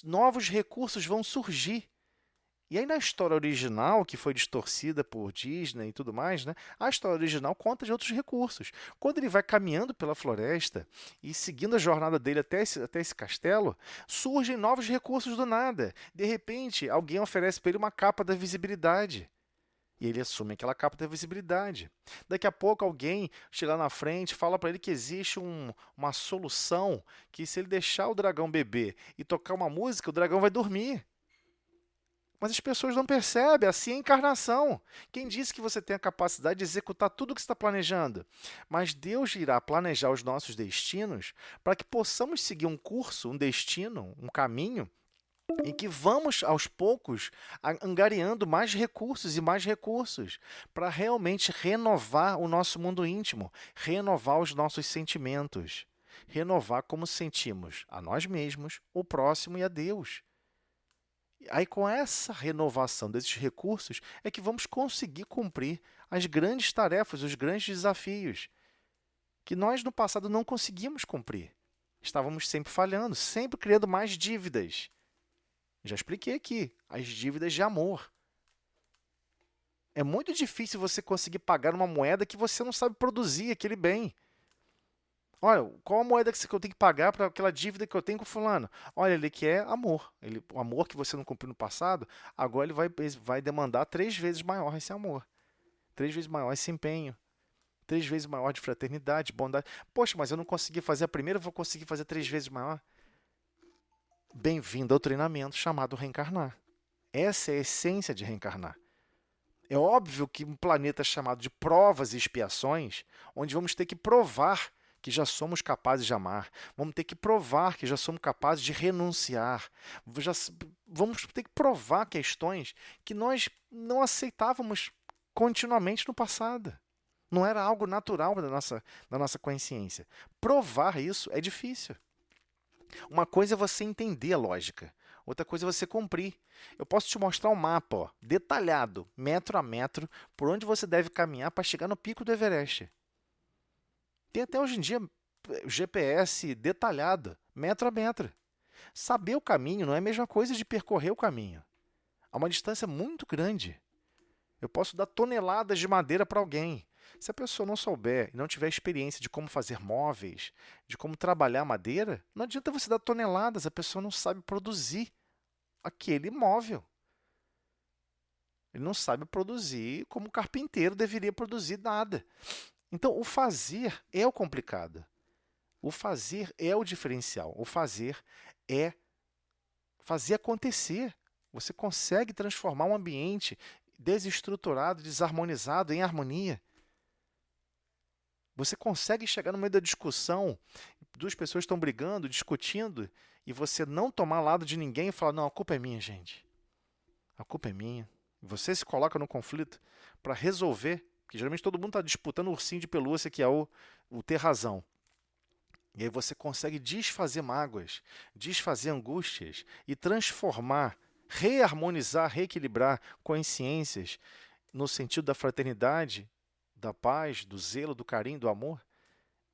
novos recursos vão surgir. E aí na história original, que foi distorcida por Disney e tudo mais, né? A história original conta de outros recursos. Quando ele vai caminhando pela floresta e seguindo a jornada dele até esse castelo, surgem novos recursos do nada. De repente, alguém oferece para ele uma capa da visibilidade. E ele assume aquela capa da visibilidade. Daqui a pouco alguém chega lá na frente, fala para ele que existe uma solução que se ele deixar o dragão beber e tocar uma música, o dragão vai dormir. Mas as pessoas não percebem, assim é a encarnação. Quem disse que você tem a capacidade de executar tudo o que está planejando? Mas Deus irá planejar os nossos destinos para que possamos seguir um curso, um destino, um caminho, em que vamos, aos poucos, angariando mais recursos para realmente renovar o nosso mundo íntimo, renovar os nossos sentimentos, renovar como sentimos a nós mesmos, o próximo e a Deus. Aí, com essa renovação desses recursos, é que vamos conseguir cumprir as grandes tarefas, os grandes desafios que nós no passado não conseguimos cumprir. Estávamos sempre falhando, sempre criando mais dívidas. Já expliquei aqui, as dívidas de amor. É muito difícil você conseguir pagar uma moeda que você não sabe produzir aquele bem. Olha, qual a moeda que eu tenho que pagar para aquela dívida que eu tenho com o fulano? Olha, ele quer amor. O amor que você não cumpriu no passado, agora ele vai demandar 3 vezes maior esse amor. 3 vezes maior esse empenho. 3 vezes maior de fraternidade, bondade. Poxa, mas eu não consegui fazer a primeira, eu vou conseguir fazer 3 vezes maior. Bem-vindo ao treinamento chamado reencarnar. Essa é a essência de reencarnar. É óbvio que um planeta chamado de provas e expiações, onde vamos ter que provar que já somos capazes de amar, vamos ter que provar que já somos capazes de renunciar, vamos ter que provar questões que nós não aceitávamos continuamente no passado. Não era algo natural da nossa consciência. Provar isso é difícil. Uma coisa é você entender a lógica, outra coisa é você cumprir. Eu posso te mostrar um mapa, ó, detalhado, metro a metro, por onde você deve caminhar para chegar no pico do Everest. Tem até hoje em dia GPS detalhado, metro a metro. Saber o caminho não é a mesma coisa de percorrer o caminho. Há uma distância muito grande. Eu posso dar toneladas de madeira para alguém. Se a pessoa não souber e não tiver experiência de como fazer móveis, de como trabalhar madeira, não adianta você dar toneladas, a pessoa não sabe produzir aquele móvel. Ele não sabe produzir como o carpinteiro deveria produzir nada. Então, o fazer é o complicado. O fazer é o diferencial. O fazer é fazer acontecer. Você consegue transformar um ambiente desestruturado, desarmonizado em harmonia. Você consegue chegar no meio da discussão, 2 pessoas estão brigando, discutindo, e você não tomar lado de ninguém e falar, não, a culpa é minha, gente. A culpa é minha. Você se coloca no conflito para resolver, porque geralmente todo mundo está disputando o ursinho de pelúcia, que é o ter razão. E aí você consegue desfazer mágoas, desfazer angústias e transformar, reharmonizar, reequilibrar consciências no sentido da fraternidade, da paz, do zelo, do carinho, do amor.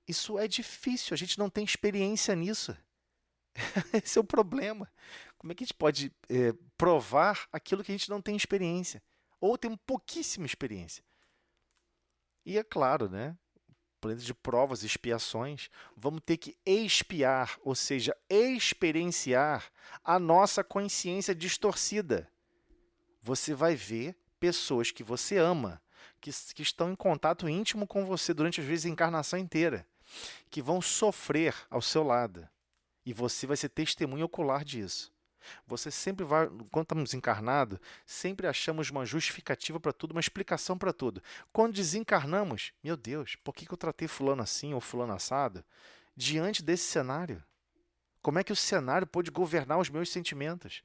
Isso é difícil, a gente não tem experiência nisso. Esse é o problema. Como é que a gente pode provar aquilo que a gente não tem experiência? Ou tem pouquíssima experiência? E é claro, né? planeta de provas e expiações, vamos ter que expiar, ou seja, experienciar a nossa consciência distorcida. Você vai ver pessoas que você ama, que estão em contato íntimo com você durante, às vezes, a encarnação inteira, que vão sofrer ao seu lado. E você vai ser testemunha ocular disso. Você sempre vai, quando estamos encarnados, sempre achamos uma justificativa para tudo, uma explicação para tudo. Quando desencarnamos, meu Deus, por que eu tratei fulano assim ou fulano assado? Diante desse cenário, como é que o cenário pôde governar os meus sentimentos?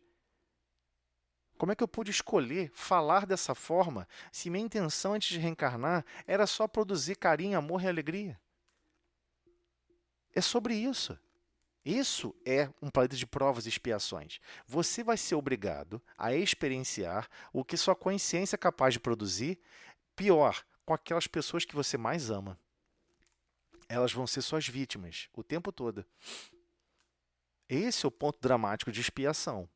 Como é que eu pude escolher falar dessa forma se minha intenção antes de reencarnar era só produzir carinho, amor e alegria? É sobre isso. Isso é um planeta de provas e expiações. Você vai ser obrigado a experienciar o que sua consciência é capaz de produzir, pior, com aquelas pessoas que você mais ama. Elas vão ser suas vítimas o tempo todo. Esse é o ponto dramático de expiação.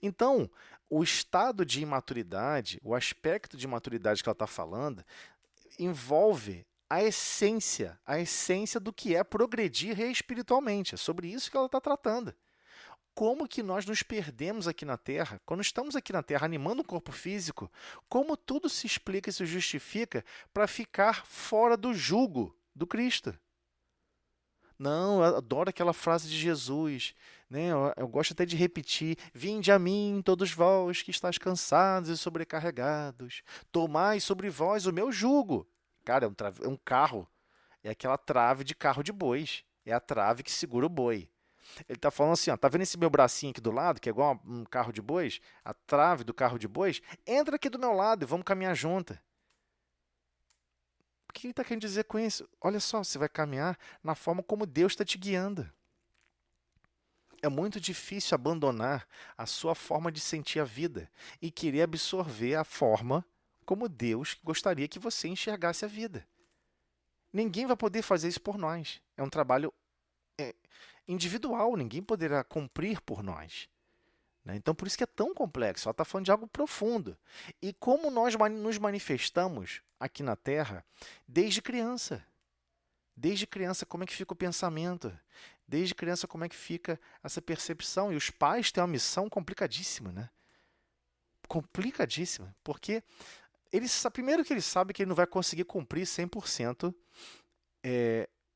Então, o estado de imaturidade, o aspecto de imaturidade que ela está falando, envolve a essência do que é progredir espiritualmente. É sobre isso que ela está tratando. Como que nós nos perdemos aqui na Terra, quando estamos aqui na Terra animando o corpo físico, como tudo se explica e se justifica para ficar fora do jugo do Cristo. Não, eu adoro aquela frase de Jesus, né? Eu gosto até de repetir: vinde a mim, todos vós que estáis cansados e sobrecarregados, tomai sobre vós o meu jugo. Cara, é um carro, é aquela trave de carro de bois, é a trave que segura o boi. Ele está falando assim, ó, tá vendo esse meu bracinho aqui do lado, que é igual um carro de bois? A trave do carro de bois? Entra aqui do meu lado e vamos caminhar junto. O que ele está querendo dizer com isso? Olha só, você vai caminhar na forma como Deus está te guiando. É muito difícil abandonar a sua forma de sentir a vida e querer absorver a forma como Deus gostaria que você enxergasse a vida. Ninguém vai poder fazer isso por nós. É um trabalho individual, ninguém poderá cumprir por nós. Né? Então, por isso que é tão complexo. Ela está falando de algo profundo. E como nós nos manifestamos aqui na Terra desde criança. Desde criança, como é que fica o pensamento? Desde criança, como é que fica essa percepção? E os pais têm uma missão complicadíssima, né? Complicadíssima, porque primeiro que ele sabe que ele não vai conseguir cumprir 100%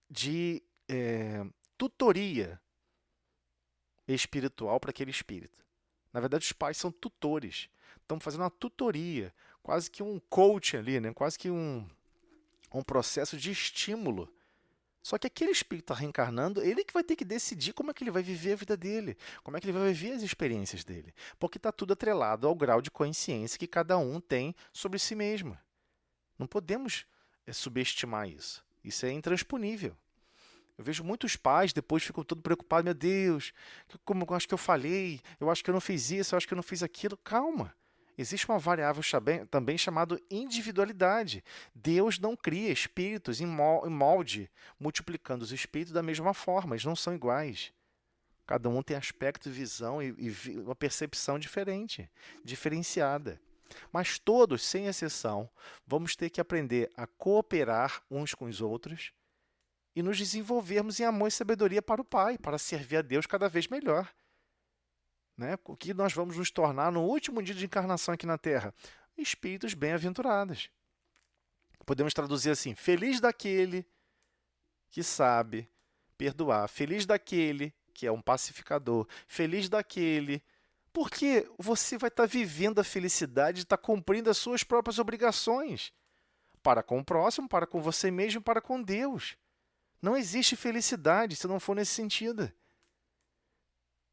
de tutoria espiritual para aquele espírito. Na verdade, os pais são tutores. Estão fazendo uma tutoria, quase que um coaching ali, né? Quase que um processo de estímulo. Só que aquele espírito está reencarnando, ele que vai ter que decidir como é que ele vai viver a vida dele, como é que ele vai viver as experiências dele. Porque está tudo atrelado ao grau de consciência que cada um tem sobre si mesmo. Não podemos subestimar isso. Isso é intransponível. Eu vejo muitos pais depois ficam todos preocupados. Meu Deus, como eu acho que eu falhei, eu acho que eu não fiz isso, eu acho que eu não fiz aquilo. Calma. Existe uma variável também chamada individualidade. Deus não cria espíritos em molde, multiplicando os espíritos da mesma forma. Eles não são iguais. Cada um tem aspecto, visão e uma percepção diferente, diferenciada. Mas todos, sem exceção, vamos ter que aprender a cooperar uns com os outros e nos desenvolvermos em amor e sabedoria para o Pai, para servir a Deus cada vez melhor. Né? O que nós vamos nos tornar no último dia de encarnação aqui na Terra? Espíritos bem-aventurados. Podemos traduzir assim: feliz daquele que sabe perdoar, feliz daquele que é um pacificador, feliz daquele... Porque você vai estar vivendo a felicidade de estar cumprindo as suas próprias obrigações. Para com o próximo, para com você mesmo, para com Deus. Não existe felicidade se não for nesse sentido.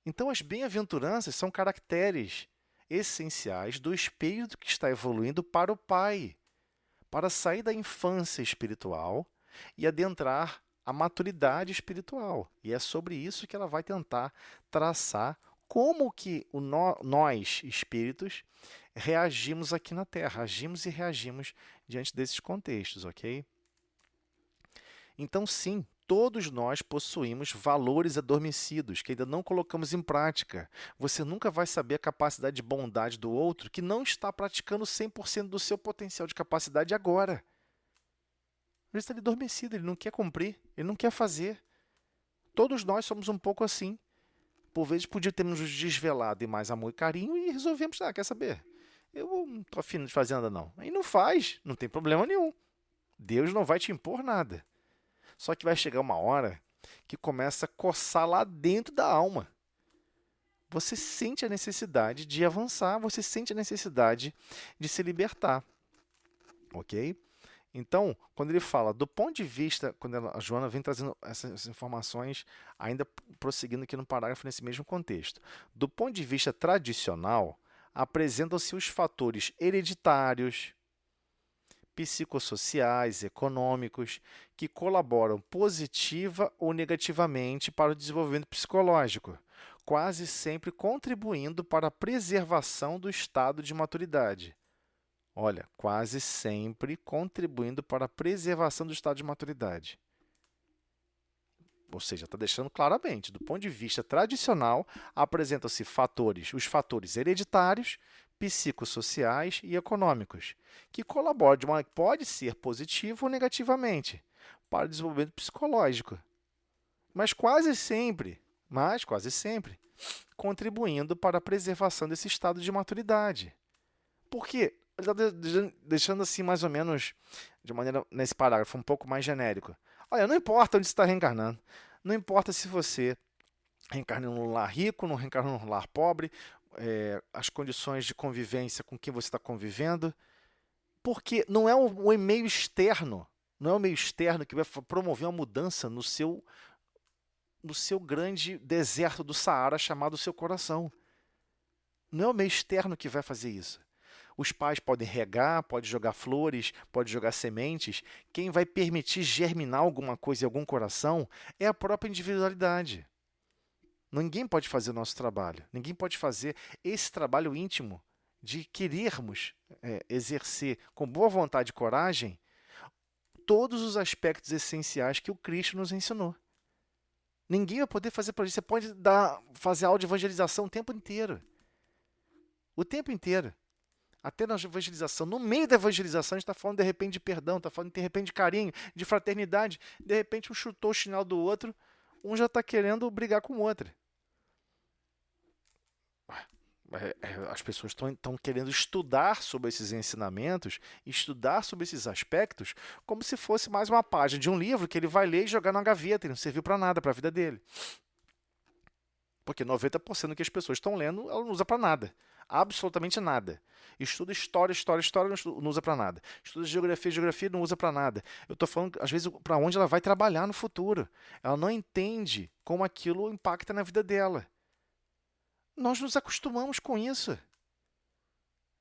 Então, as bem-aventuranças são caracteres essenciais do espírito que está evoluindo para o Pai, para sair da infância espiritual e adentrar a maturidade espiritual. E é sobre isso que ela vai tentar traçar como que nós, espíritos, reagimos aqui na Terra, agimos e reagimos diante desses contextos, ok? Então, sim, todos nós possuímos valores adormecidos que ainda não colocamos em prática. Você nunca vai saber a capacidade de bondade do outro que não está praticando 100% do seu potencial de capacidade agora. vezes está ali adormecido, ele não quer cumprir, ele não quer fazer. Todos nós somos um pouco assim. Por vezes podia termos nos desvelado em mais amor e carinho e resolvemos, quer saber? Eu não estou afim de fazer nada não. Aí não faz, não tem problema nenhum. Deus não vai te impor nada. Só que vai chegar uma hora que começa a coçar lá dentro da alma. Você sente a necessidade de avançar, você sente a necessidade de se libertar. Ok? Então, quando ele fala, do ponto de vista, quando a Joana vem trazendo essas informações, ainda prosseguindo aqui no parágrafo nesse mesmo contexto. Do ponto de vista tradicional, apresentam-se os fatores hereditários, psicossociais, econômicos, que colaboram positiva ou negativamente para o desenvolvimento psicológico, quase sempre contribuindo para a preservação do estado de maturidade. Olha, quase sempre contribuindo para a preservação do estado de maturidade. Ou seja, está deixando claramente, do ponto de vista tradicional, apresentam-se os fatores hereditários, psicossociais e econômicos, que colaboram de maneira que pode ser positivo ou negativamente para o desenvolvimento psicológico, mas quase sempre, contribuindo para a preservação desse estado de maturidade. Por quê? Ele está deixando assim mais ou menos, de maneira, nesse parágrafo, um pouco mais genérico. Olha, não importa onde você está reencarnando, não importa se você reencarna num lar rico, não reencarna num lar pobre, as condições de convivência com quem você está convivendo, porque não é o meio externo, não é o meio externo que vai promover uma mudança no seu grande deserto do Saara chamado seu coração. Não é o meio externo que vai fazer isso. Os pais podem regar, podem jogar flores, podem jogar sementes. Quem vai permitir germinar alguma coisa em algum coração é a própria individualidade. Ninguém pode fazer o nosso trabalho. Ninguém pode fazer esse trabalho íntimo de querermos exercer com boa vontade e coragem todos os aspectos essenciais que o Cristo nos ensinou. Ninguém vai poder fazer para isso. Você pode fazer aula de evangelização o tempo inteiro. O tempo inteiro. Até na evangelização, no meio da evangelização, a gente está falando de repente de perdão, está falando de repente de carinho, de fraternidade. De repente um chutou o chinelo do outro, um já está querendo brigar com o outro. As pessoas estão querendo estudar sobre esses ensinamentos, estudar sobre esses aspectos, como se fosse mais uma página de um livro que ele vai ler e jogar na gaveta e não serviu para nada, para a vida dele. Porque 90% do que as pessoas estão lendo, ela não usa para nada. Absolutamente nada. Estuda história, não usa para nada. Estuda geografia, não usa para nada. Eu estou falando, às vezes, para onde ela vai trabalhar no futuro. Ela não entende como aquilo impacta na vida dela. Nós nos acostumamos com isso.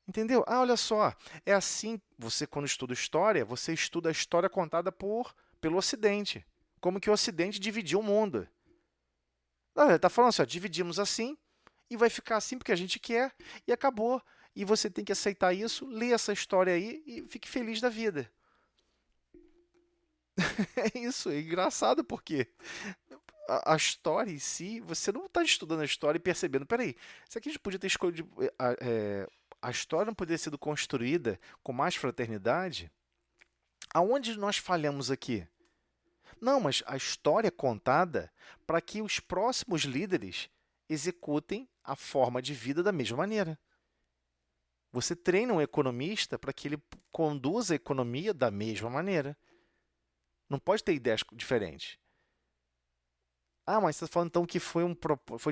Entendeu? Olha só, é assim, você quando estuda história, você estuda a história contada pelo Ocidente. Como que o Ocidente dividiu o mundo. Ele está falando assim, dividimos assim, e vai ficar assim porque a gente quer, e acabou. E você tem que aceitar isso, ler essa história aí e fique feliz da vida. É isso, é engraçado porque a história em si, você não está estudando a história e percebendo, peraí, isso aqui a gente podia ter escolhido, a história não poderia ter sido construída com mais fraternidade? Aonde nós falhamos aqui? Não, mas a história é contada para que os próximos líderes executem a forma de vida da mesma maneira. Você treina um economista para que ele conduza a economia da mesma maneira. Não pode ter ideias diferentes. Mas você está falando então que foi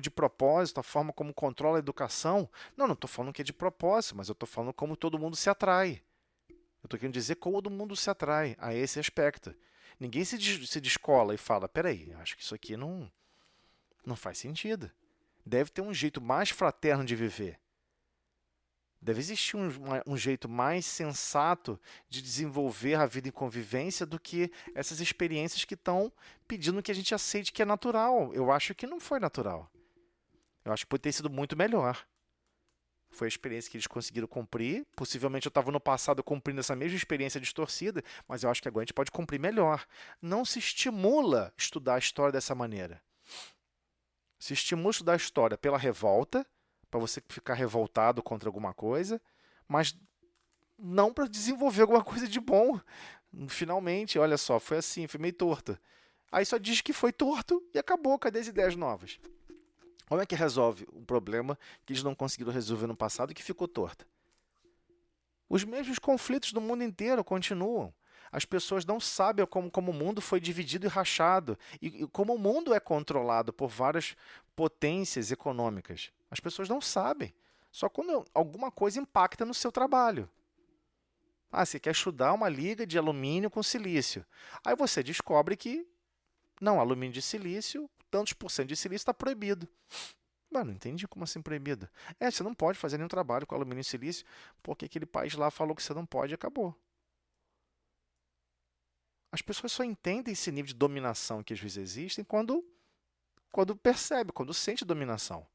de propósito a forma como controla a educação? Não estou falando que é de propósito, mas eu estou falando como todo mundo se atrai. Eu estou querendo dizer como todo mundo se atrai a esse aspecto. Ninguém se descola e fala, peraí, acho que isso aqui não faz sentido. Deve ter um jeito mais fraterno de viver. Deve existir um jeito mais sensato de desenvolver a vida em convivência do que essas experiências que estão pedindo que a gente aceite que é natural. Eu acho que não foi natural. Eu acho que pode ter sido muito melhor. Foi a experiência que eles conseguiram cumprir. Possivelmente eu estava no passado cumprindo essa mesma experiência distorcida, mas eu acho que agora a gente pode cumprir melhor. Não se estimula estudar a história dessa maneira. Se estimula estudar a história pela revolta, para você ficar revoltado contra alguma coisa, mas não para desenvolver alguma coisa de bom. Finalmente, olha só, foi assim, foi meio torto. Aí só diz que foi torto e acabou, cadê as ideias novas? Como é que resolve um problema que eles não conseguiram resolver no passado e que ficou torto? Os mesmos conflitos do mundo inteiro continuam. As pessoas não sabem como o mundo foi dividido e rachado e como o mundo é controlado por várias potências econômicas. As pessoas não sabem. Só quando alguma coisa impacta no seu trabalho. Ah, você quer estudar uma liga de alumínio com silício. Aí você descobre que, não, alumínio de silício, tantos por cento de silício está proibido. Mano, não entendi como assim proibido. Você não pode fazer nenhum trabalho com alumínio e silício porque aquele país lá falou que você não pode e acabou. As pessoas só entendem esse nível de dominação que às vezes existem quando percebe, quando sente dominação.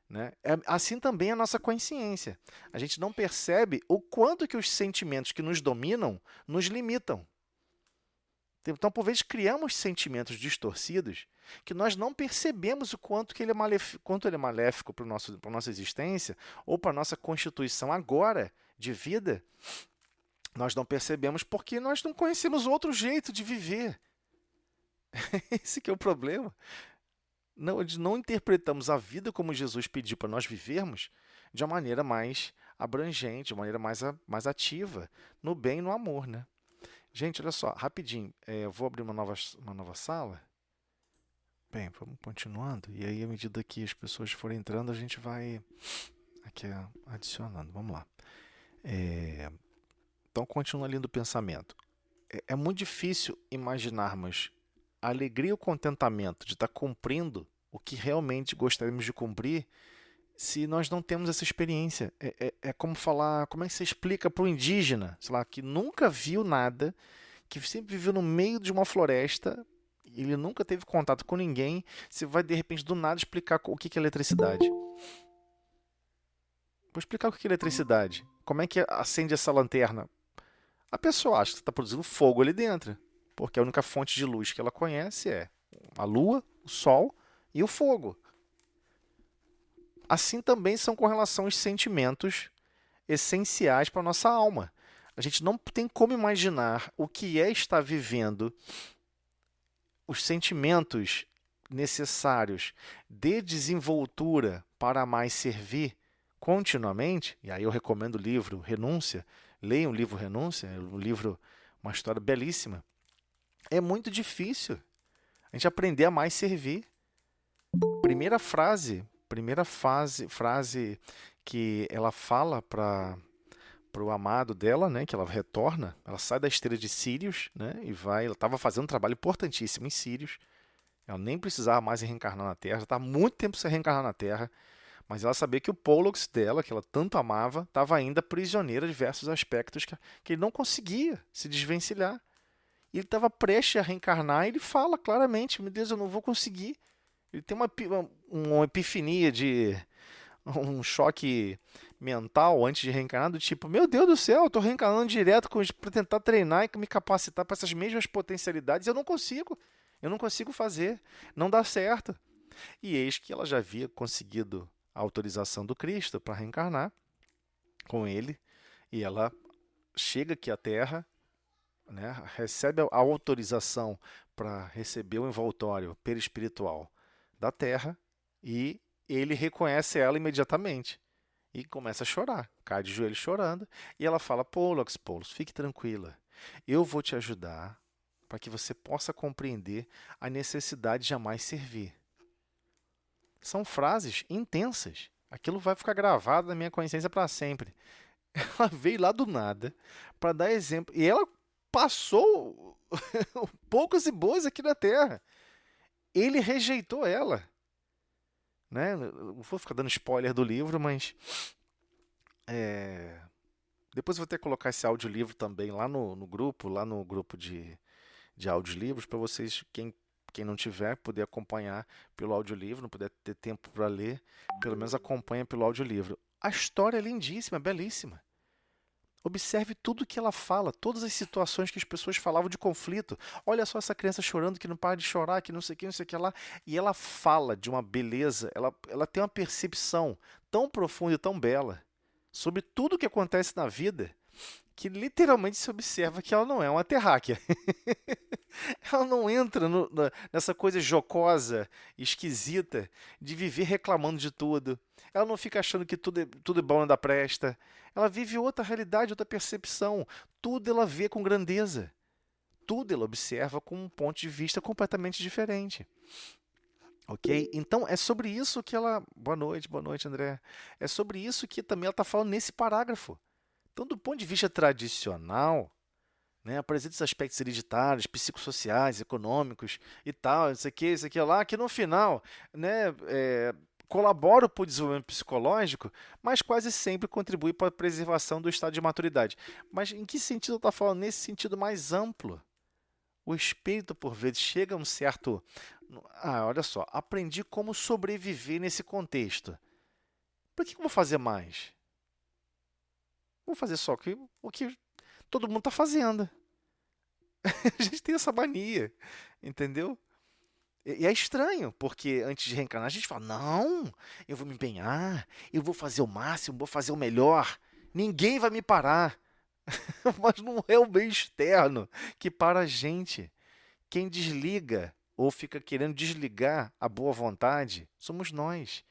Né? Assim também é a nossa consciência. A gente não percebe o quanto que os sentimentos que nos dominam nos limitam. Então, por vezes, criamos sentimentos distorcidos que nós não percebemos o quanto que ele é maléfico para a nossa existência ou para a nossa constituição agora de vida. Nós não percebemos porque nós não conhecemos outro jeito de viver. Esse que é o problema. Não interpretamos a vida como Jesus pediu para nós vivermos de uma maneira mais abrangente, de uma maneira mais ativa, no bem e no amor, né? Gente, olha só, rapidinho, eu vou abrir uma nova sala. Bem, vamos continuando, e aí à medida que as pessoas forem entrando, a gente vai aqui adicionando, vamos lá. Então, continua lendo o pensamento. É muito difícil imaginarmos a alegria e o contentamento de estar cumprindo o que realmente gostaríamos de cumprir se nós não temos essa experiência. É como falar, como é que você explica para o indígena, sei lá, que nunca viu nada, que sempre viveu no meio de uma floresta, ele nunca teve contato com ninguém, você vai de repente do nada explicar o que é eletricidade. Vou explicar o que é eletricidade. Como é que acende essa lanterna? A pessoa acha que está produzindo fogo ali dentro, porque a única fonte de luz que ela conhece é a lua, o sol e o fogo. Assim também são com relação aos sentimentos essenciais para a nossa alma. A gente não tem como imaginar o que é estar vivendo os sentimentos necessários de desenvoltura para mais servir continuamente. E aí eu recomendo o livro Renúncia. Leiam o livro Renúncia, uma história belíssima. É muito difícil a gente aprender a mais servir. Primeira frase que ela fala para o amado dela, né, que ela retorna, ela sai da esteira de Sírios, né, e vai, ela estava fazendo um trabalho importantíssimo em Sírios, ela nem precisava mais reencarnar na Terra, já estava há muito tempo sem reencarnar na Terra, mas ela sabia que o Pollux dela, que ela tanto amava, estava ainda prisioneira de diversos aspectos que ele não conseguia se desvencilhar. E ele estava prestes a reencarnar e ele fala claramente, meu Deus, eu não vou conseguir. Ele tem uma epifania um choque mental antes de reencarnar, do tipo, meu Deus do céu, eu estou reencarnando direto para tentar treinar e me capacitar para essas mesmas potencialidades, eu não consigo fazer, não dá certo. E eis que ela já havia conseguido a autorização do Cristo para reencarnar com ele, e ela chega aqui à Terra, né, recebe a autorização para receber o envoltório perispiritual da Terra, e ele reconhece ela imediatamente e começa a chorar, cai de joelho chorando, e ela fala, Pollux, fique tranquila, eu vou te ajudar para que você possa compreender a necessidade de jamais servir. São frases intensas, aquilo vai ficar gravado na minha consciência para sempre. Ela veio lá do nada para dar exemplo, e ela passou poucos e boas aqui na Terra. Ele rejeitou ela. Né? Não vou ficar dando spoiler do livro, mas depois eu vou ter que colocar esse audiolivro também lá no grupo de audiolivros, para vocês, quem não tiver, poder acompanhar pelo audiolivro, não puder ter tempo para ler, pelo menos acompanha pelo audiolivro. A história é lindíssima, belíssima. Observe tudo que ela fala, todas as situações que as pessoas falavam de conflito. Olha só essa criança chorando, que não para de chorar, que não sei o que lá. E ela fala de uma beleza, ela tem uma percepção tão profunda e tão bela sobre tudo que acontece na vida, que literalmente se observa que ela não é uma terráquea. Ela não entra nessa coisa jocosa, esquisita, de viver reclamando de tudo. Ela não fica achando que tudo é bom e dá presta. Ela vive outra realidade, outra percepção. Tudo ela vê com grandeza. Tudo ela observa com um ponto de vista completamente diferente. Ok? Então é sobre isso que ela. Boa noite, André. É sobre isso que também ela está falando nesse parágrafo. Então, do ponto de vista tradicional, né, apresenta esses aspectos hereditários, psicossociais, econômicos e tal, isso aqui, lá, que no final, né, colabora para o desenvolvimento psicológico, mas quase sempre contribui para a preservação do estado de maturidade. Mas em que sentido eu estou falando? Nesse sentido mais amplo. O espírito, por vezes, chega a um certo... olha só, aprendi como sobreviver nesse contexto. Por que eu vou fazer mais? Vou fazer só o que todo mundo está fazendo. A gente tem essa mania, entendeu? E é estranho, porque antes de reencarnar a gente fala, não, eu vou me empenhar, eu vou fazer o máximo, vou fazer o melhor, ninguém vai me parar. Mas não é o meio externo que para a gente. Quem desliga ou fica querendo desligar a boa vontade somos nós.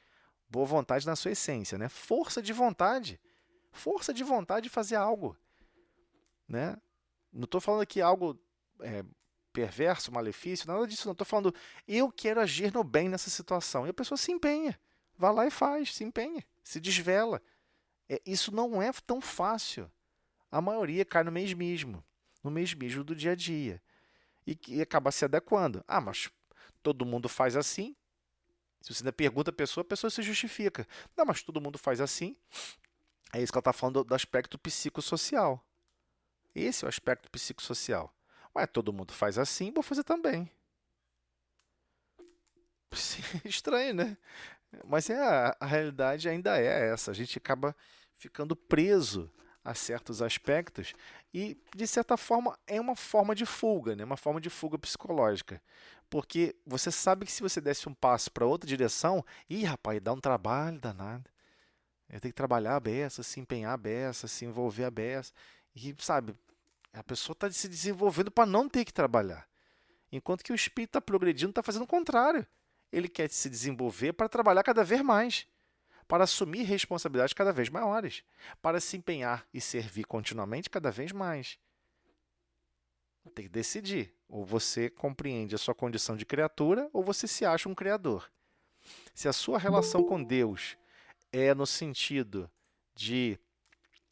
Boa vontade na sua essência, né? Força de vontade. Força de vontade de fazer algo, né? Não estou falando aqui algo perverso, malefício, nada disso. Não estou falando, eu quero agir no bem nessa situação. E a pessoa se empenha. Vai lá e faz, se empenha, se desvela. Isso não é tão fácil. A maioria cai no mesmismo do dia a dia. E acaba se adequando. Mas todo mundo faz assim. Se você ainda pergunta a pessoa se justifica. Não, mas todo mundo faz assim. É isso que ela está falando do aspecto psicossocial. Esse é o aspecto psicossocial. Todo mundo faz assim, vou fazer também. Estranho, né? Mas a realidade ainda é essa. A gente acaba ficando preso a certos aspectos e, de certa forma, é uma forma de fuga, né? Uma forma de fuga psicológica. Porque você sabe que se você desse um passo para outra direção, rapaz, dá um trabalho danado. Eu tenho que trabalhar a beça, se empenhar a beça, se envolver a beça. E, sabe, a pessoa está se desenvolvendo para não ter que trabalhar. Enquanto que o espírito está progredindo, está fazendo o contrário. Ele quer se desenvolver para trabalhar cada vez mais, para assumir responsabilidades cada vez maiores, para se empenhar e servir continuamente cada vez mais. Tem que decidir. Ou você compreende a sua condição de criatura, ou você se acha um criador. Se a sua relação com Deus é no sentido de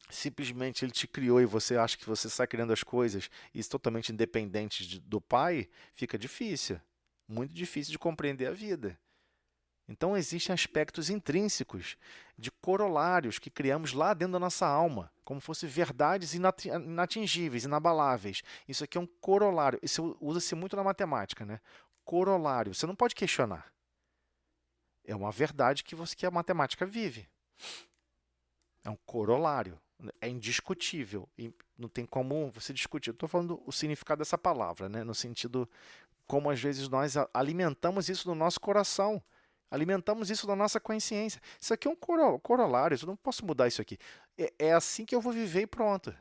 simplesmente ele te criou e você acha que você está criando as coisas e é totalmente independente do Pai, fica difícil. Muito difícil de compreender a vida. Então, existem aspectos intrínsecos de corolários que criamos lá dentro da nossa alma, como fossem verdades inatingíveis, inabaláveis. Isso aqui é um corolário. Isso usa-se muito na matemática, né? Corolário. Você não pode questionar. É uma verdade que a matemática vive. É um corolário. É indiscutível. E não tem como você discutir. Eu estou falando o significado dessa palavra, né? No sentido como às vezes nós alimentamos isso no nosso coração. Alimentamos isso na nossa consciência. Isso aqui é um corolário, eu não posso mudar isso aqui. É assim que eu vou viver e pronto.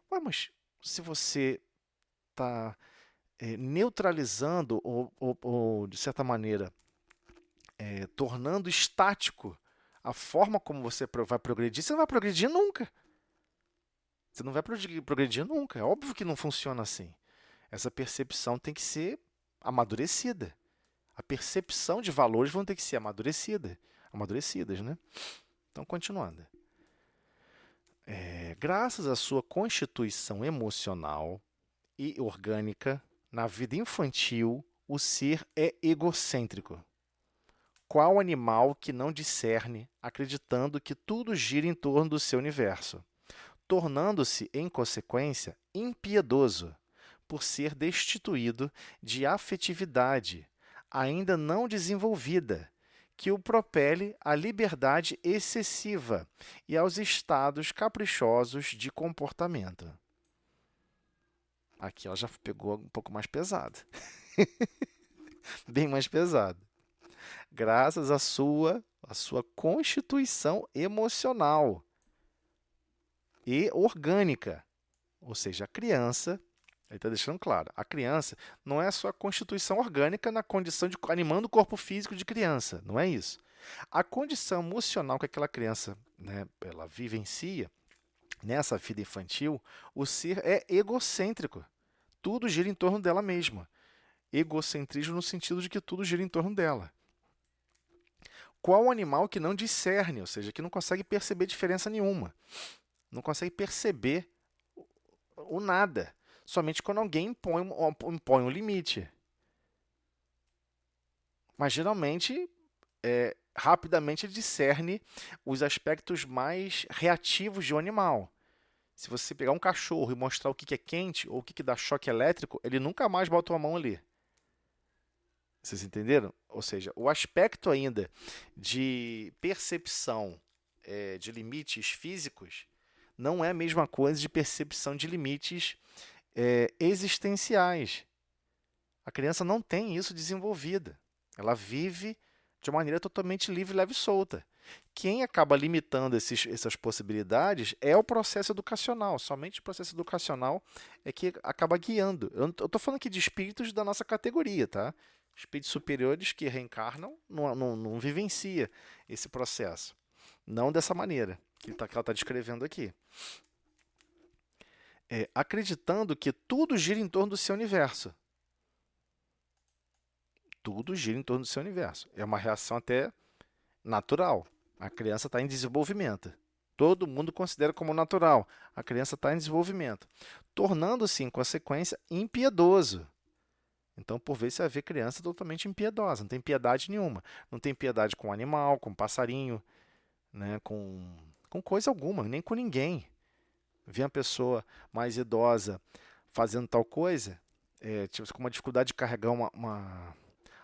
Mas se você está neutralizando ou, de certa maneira, tornando estático a forma como você vai progredir, você não vai progredir nunca. Você não vai progredir nunca. É óbvio que não funciona assim. Essa percepção tem que ser amadurecida. A percepção de valores vão ter que ser amadurecidas, né? Então, continuando. Graças à sua constituição emocional e orgânica, na vida infantil, o ser é egocêntrico. Qual animal que não discerne, acreditando que tudo gira em torno do seu universo, tornando-se, em consequência, impiedoso, por ser destituído de afetividade, ainda não desenvolvida, que o propele à liberdade excessiva e aos estados caprichosos de comportamento. Aqui ela já pegou um pouco mais pesado. Bem mais pesado. Graças à sua constituição emocional e orgânica, Ou seja, a criança, ele está deixando claro, a criança não é a sua constituição orgânica na condição de animando o corpo físico de criança, não é isso. A condição emocional que aquela criança, né, ela vivencia nessa vida infantil, o ser é egocêntrico. Tudo gira em torno dela mesma. Egocentrismo no sentido de que tudo gira em torno dela. Qual o animal que não discerne, ou seja, que não consegue perceber diferença nenhuma? Não consegue perceber o nada. Somente quando alguém impõe um limite. Mas geralmente, rapidamente ele discerne os aspectos mais reativos de um animal. Se você pegar um cachorro e mostrar o que é quente ou o que dá choque elétrico, ele nunca mais bota a mão ali. Vocês entenderam? Ou seja, o aspecto ainda de percepção de limites físicos não é a mesma coisa de percepção de limites existenciais. A criança não tem isso desenvolvida. Ela vive de uma maneira totalmente livre, leve e solta. Quem acaba limitando essas possibilidades é o processo educacional. Somente o processo educacional é que acaba guiando. Eu estou falando aqui de espíritos da nossa categoria, tá? Espíritos superiores que reencarnam não vivencia esse processo. Não dessa maneira que ela está descrevendo aqui. Acreditando que tudo gira em torno do seu universo. Tudo gira em torno do seu universo. É uma reação até natural. A criança está em desenvolvimento. Todo mundo considera como natural. A criança está em desenvolvimento. Tornando-se, em consequência, impiedoso. Então, por vezes, você vai ver criança totalmente impiedosa. Não tem piedade nenhuma. Não tem piedade com animal, com passarinho, né? com coisa alguma, nem com ninguém. Vê uma pessoa mais idosa fazendo tal coisa, tipo, com uma dificuldade de carregar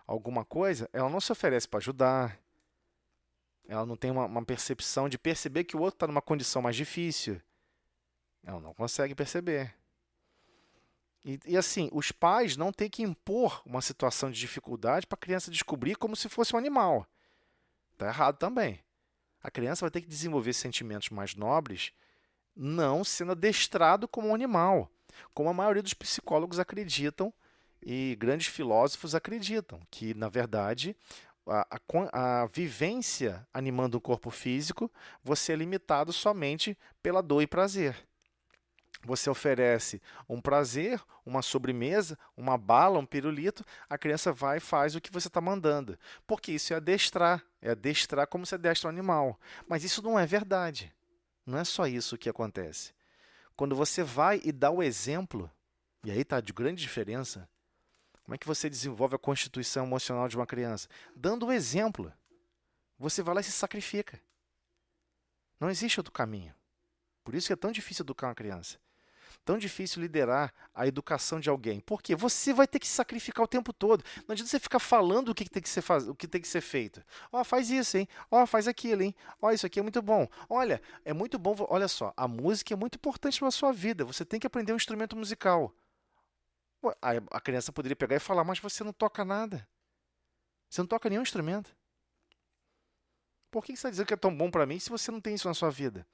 alguma coisa, ela não se oferece para ajudar. Ela não tem uma percepção de perceber que o outro está numa condição mais difícil. Ela não consegue perceber. E assim, os pais não têm que impor uma situação de dificuldade para a criança descobrir como se fosse um animal. Está errado também. A criança vai ter que desenvolver sentimentos mais nobres, não sendo adestrado como um animal, como a maioria dos psicólogos acreditam e grandes filósofos acreditam, que, na verdade, a vivência animando o corpo físico, você é limitado somente pela dor e prazer. Você oferece um prazer, uma sobremesa, uma bala, um pirulito, a criança vai e faz o que você está mandando. Porque isso é adestrar como se adestra um animal. Mas isso não é verdade. Não é só isso que acontece. Quando você vai e dá o exemplo, e aí está de grande diferença, como é que você desenvolve a constituição emocional de uma criança? Dando o exemplo. Você vai lá e se sacrifica. Não existe outro caminho. Por isso que é tão difícil educar uma criança. Tão difícil liderar a educação de alguém. Por quê? Você vai ter que se sacrificar o tempo todo. Não adianta você ficar falando o que tem que ser feito. Ó, faz isso, hein? Ó, faz aquilo, hein? Ó, isso aqui é muito bom. Olha, é muito bom. Olha só, a música é muito importante para a sua vida. Você tem que aprender um instrumento musical. Ué, a criança poderia pegar e falar, mas você não toca nada. Você não toca nenhum instrumento. Por que você está dizendo que é tão bom para mim se você não tem isso na sua vida?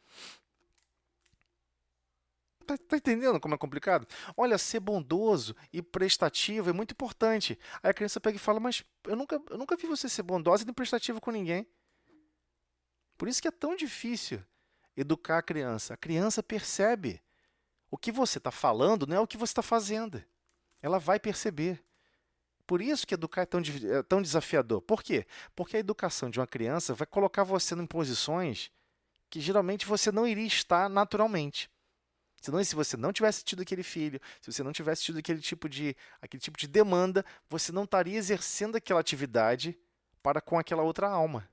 Tá entendendo como é complicado? Olha, ser bondoso e prestativo é muito importante. Aí a criança pega e fala, mas eu nunca vi você ser bondosa nem prestativa com ninguém. Por isso que é tão difícil educar a criança. A criança percebe. O que você está falando não é o que você está fazendo. Ela vai perceber. Por isso que educar é tão desafiador. Por quê? Porque a educação de uma criança vai colocar você em posições que geralmente você não iria estar naturalmente. Senão, se você não tivesse tido aquele filho, se você não tivesse tido aquele tipo de demanda, você não estaria exercendo aquela atividade para com aquela outra alma.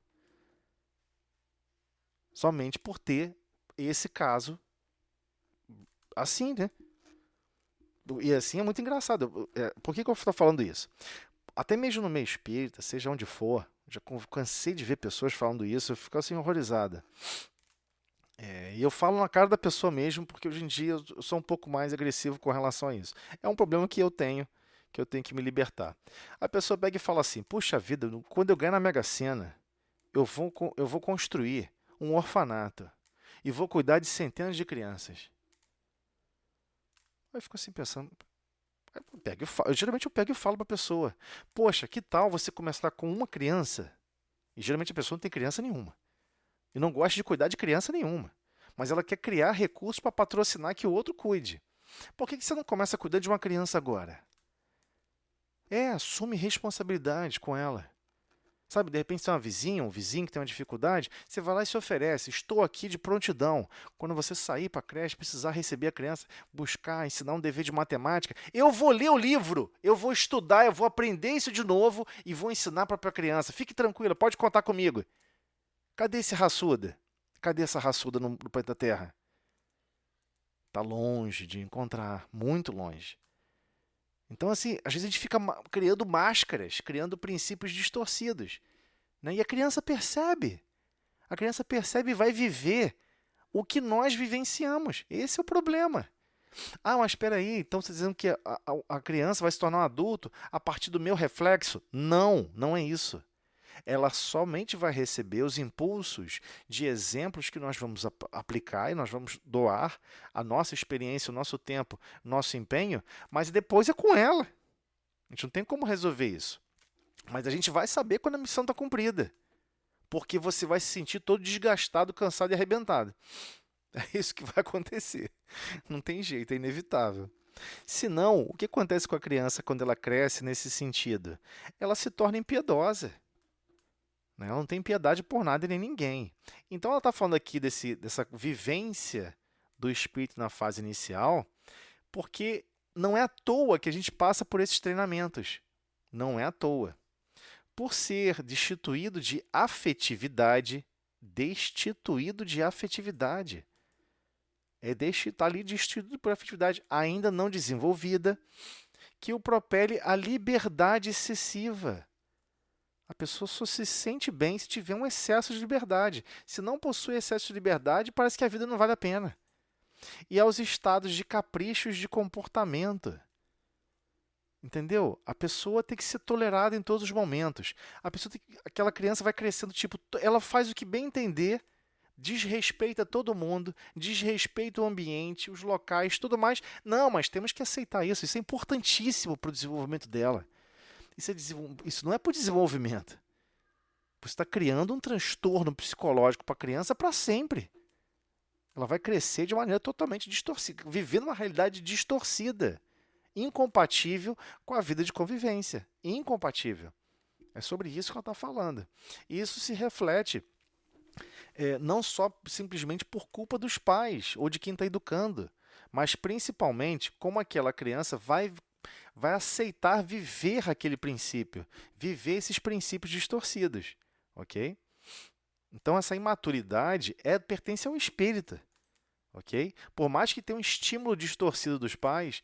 Somente por ter esse caso assim, né? E assim é muito engraçado. Por que eu estou falando isso? Até mesmo no meio espírita, seja onde for, já cansei de ver pessoas falando isso, eu fico assim horrorizada. E eu falo na cara da pessoa mesmo, porque hoje em dia eu sou um pouco mais agressivo com relação a isso. É um problema que eu tenho que me libertar. A pessoa pega e fala assim, puxa vida, quando eu ganhar na Mega Sena, eu vou construir um orfanato e vou cuidar de centenas de crianças. Aí eu fico assim pensando, geralmente eu pego e falo para a pessoa, poxa, que tal você começar com uma criança? E geralmente a pessoa não tem criança nenhuma. E não gosta de cuidar de criança nenhuma. Mas ela quer criar recursos para patrocinar que o outro cuide. Por que você não começa a cuidar de uma criança agora? Assume responsabilidade com ela. Sabe, de repente você tem uma vizinha, um vizinho que tem uma dificuldade, você vai lá e se oferece. Estou aqui de prontidão. Quando você sair para a creche, precisar receber a criança, buscar, ensinar um dever de matemática, eu vou ler o livro, eu vou estudar, eu vou aprender isso de novo e vou ensinar para a criança. Fique tranquila, pode contar comigo. Cadê esse raçuda? Cadê essa raçuda no planeta Terra? Está longe de encontrar, muito longe. Então, assim, às vezes a gente fica criando máscaras, criando princípios distorcidos. Né? E a criança percebe. A criança percebe e vai viver o que nós vivenciamos. Esse é o problema. Ah, mas espera aí, então você está dizendo que a criança vai se tornar um adulto a partir do meu reflexo? Não, não é isso. Ela somente vai receber os impulsos de exemplos que nós vamos aplicar e nós vamos doar a nossa experiência, o nosso tempo, nosso empenho, mas depois é com ela. A gente não tem como resolver isso. Mas a gente vai saber quando a missão está cumprida, porque você vai se sentir todo desgastado, cansado e arrebentado. É isso que vai acontecer. Não tem jeito, é inevitável. Se não, o que acontece com a criança quando ela cresce nesse sentido? Ela se torna impiedosa. Ela não tem piedade por nada e nem ninguém. Então ela está falando aqui dessa vivência do espírito na fase inicial, porque não é à toa que a gente passa por esses treinamentos. Não é à toa. Por ser destituído de afetividade, está ali destituído por afetividade ainda não desenvolvida, que o propele à liberdade excessiva. A pessoa só se sente bem se tiver um excesso de liberdade. Se não possui excesso de liberdade, parece que a vida não vale a pena. E aos estados de caprichos de comportamento. Entendeu? A pessoa tem que ser tolerada em todos os momentos. Aquela criança vai crescendo, ela faz o que bem entender, desrespeita todo mundo, desrespeita o ambiente, os locais, tudo mais. Não, mas temos que aceitar isso. Isso é importantíssimo para o desenvolvimento dela. Isso não é por desenvolvimento. Você está criando um transtorno psicológico para a criança para sempre. Ela vai crescer de maneira totalmente distorcida, vivendo uma realidade distorcida, incompatível com a vida de convivência. Incompatível. É sobre isso que ela está falando. E isso se reflete não só simplesmente por culpa dos pais ou de quem está educando, mas principalmente como aquela criança vai aceitar viver aquele princípio, viver esses princípios distorcidos, ok? Então, essa imaturidade pertence ao espírita, ok? Por mais que tenha um estímulo distorcido dos pais,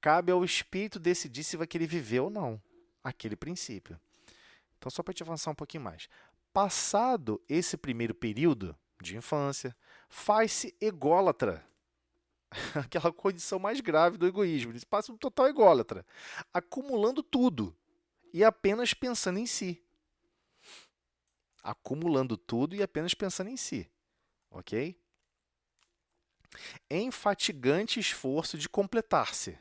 cabe ao espírito decidir se vai querer viver ou não aquele princípio. Então, só para te avançar um pouquinho mais. Passado esse primeiro período de infância, faz-se ególatra. Aquela condição mais grave do egoísmo. Ele passa um total ególatra, acumulando tudo e apenas pensando em si. Acumulando tudo e apenas pensando em si. Ok? Em fatigante esforço de completar-se,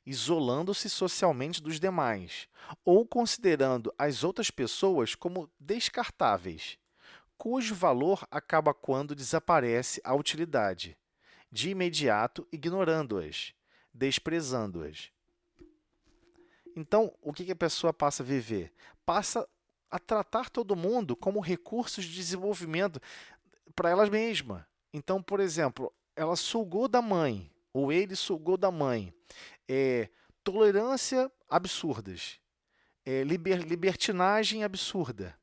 isolando-se socialmente dos demais, ou considerando as outras pessoas como descartáveis, cujo valor acaba quando desaparece a utilidade, de imediato ignorando-as, desprezando-as. Então, o que a pessoa passa a viver? Passa a tratar todo mundo como recursos de desenvolvimento para ela mesma. Então, por exemplo, ela sugou da mãe, ou ele sugou da mãe, tolerância absurdas, libertinagem absurda.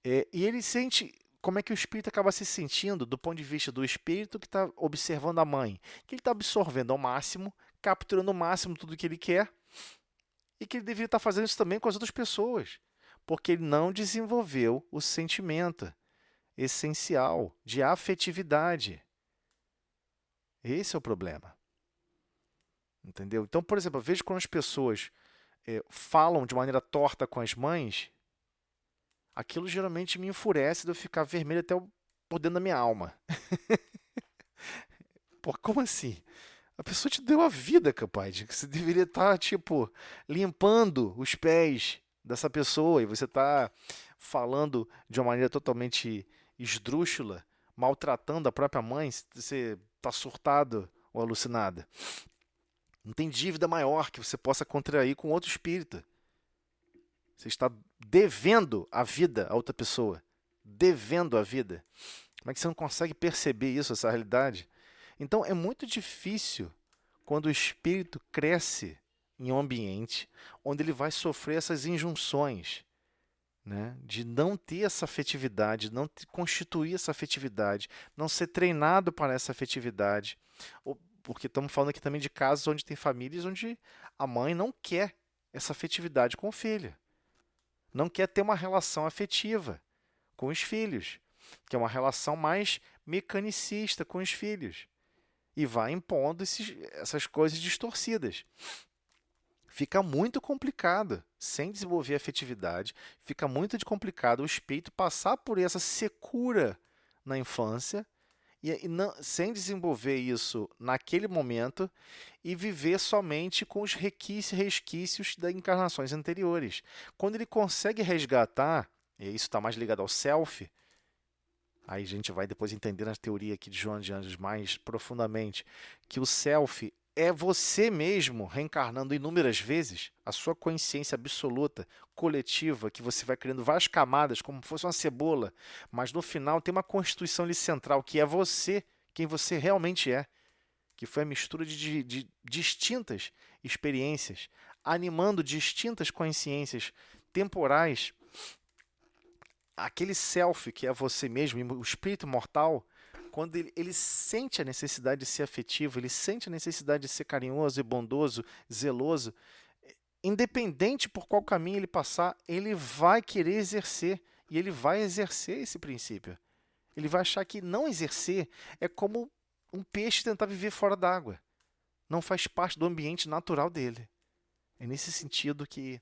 E ele sente... Como é que o espírito acaba se sentindo do ponto de vista do espírito que está observando a mãe? Que ele está absorvendo ao máximo, capturando ao máximo tudo que ele quer, e que ele deveria estar fazendo isso também com as outras pessoas, porque ele não desenvolveu o sentimento essencial de afetividade. Esse é o problema. Entendeu? Então, por exemplo, eu vejo quando as pessoas falam de maneira torta com as mães, aquilo geralmente me enfurece de eu ficar vermelho até por dentro da minha alma. Pô, como assim? A pessoa te deu a vida, capaz, que você deveria estar, tipo, limpando os pés dessa pessoa e você está falando de uma maneira totalmente esdrúxula, maltratando a própria mãe, você está surtado ou alucinada. Não tem dívida maior que você possa contrair com outro espírito. Você está devendo a vida a outra pessoa. Devendo a vida. Como é que você não consegue perceber isso, essa realidade? Então é muito difícil quando o espírito cresce em um ambiente onde ele vai sofrer essas injunções, né? De não ter essa afetividade, não constituir essa afetividade, não ser treinado para essa afetividade. Porque estamos falando aqui também de casos onde tem famílias onde a mãe não quer essa afetividade com o filho, não quer ter uma relação afetiva com os filhos, que é uma relação mais mecanicista com os filhos, e vai impondo essas coisas distorcidas. Fica muito complicado, sem desenvolver afetividade, fica muito complicado o espírito passar por essa secura na infância e sem desenvolver isso naquele momento e viver somente com os resquícios das encarnações anteriores. Quando ele consegue resgatar, e isso está mais ligado ao self, aí a gente vai depois entender na teoria aqui de Joana de Anjos mais profundamente, que o self é você mesmo reencarnando inúmeras vezes, a sua consciência absoluta, coletiva, que você vai criando várias camadas, como se fosse uma cebola, mas no final tem uma constituição ali central, que é você, quem você realmente é, que foi a mistura de distintas experiências, animando distintas consciências temporais. Aquele self que é você mesmo, o espírito mortal, quando ele sente a necessidade de ser afetivo, ele sente a necessidade de ser carinhoso e bondoso, zeloso, independente por qual caminho ele passar, ele vai querer exercer, e ele vai exercer esse princípio. Ele vai achar que não exercer é como um peixe tentar viver fora d'água. Não faz parte do ambiente natural dele. É nesse sentido que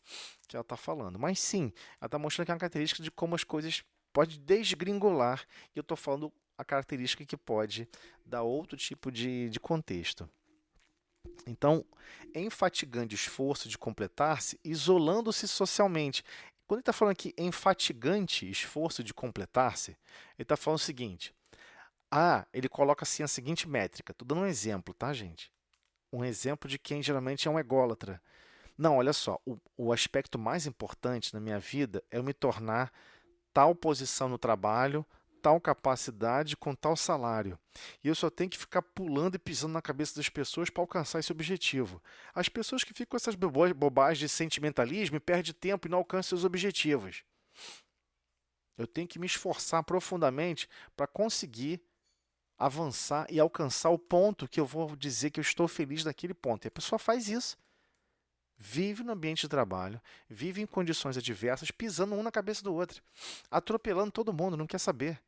ela está falando. Mas sim, ela está mostrando que é uma característica de como as coisas podem desgringolar. E eu estou falando a característica que pode dar outro tipo de contexto. Então, enfatigando o esforço de completar-se, isolando-se socialmente. Quando ele está falando aqui enfatigante esforço de completar-se, ele está falando o seguinte. Ele coloca assim a seguinte métrica. Estou dando um exemplo, tá, gente? Um exemplo de quem geralmente é um ególatra. Não, olha só, o aspecto mais importante na minha vida é eu me tornar tal posição no trabalho, tal capacidade com tal salário. E eu só tenho que ficar pulando e pisando na cabeça das pessoas para alcançar esse objetivo. As pessoas que ficam com essas bobagens de sentimentalismo perdem tempo e não alcançam seus objetivos. Eu tenho que me esforçar profundamente para conseguir avançar e alcançar o ponto que eu vou dizer que eu estou feliz naquele ponto. E a pessoa faz isso. Vive no ambiente de trabalho, vive em condições adversas, pisando um na cabeça do outro, atropelando todo mundo, não quer saber.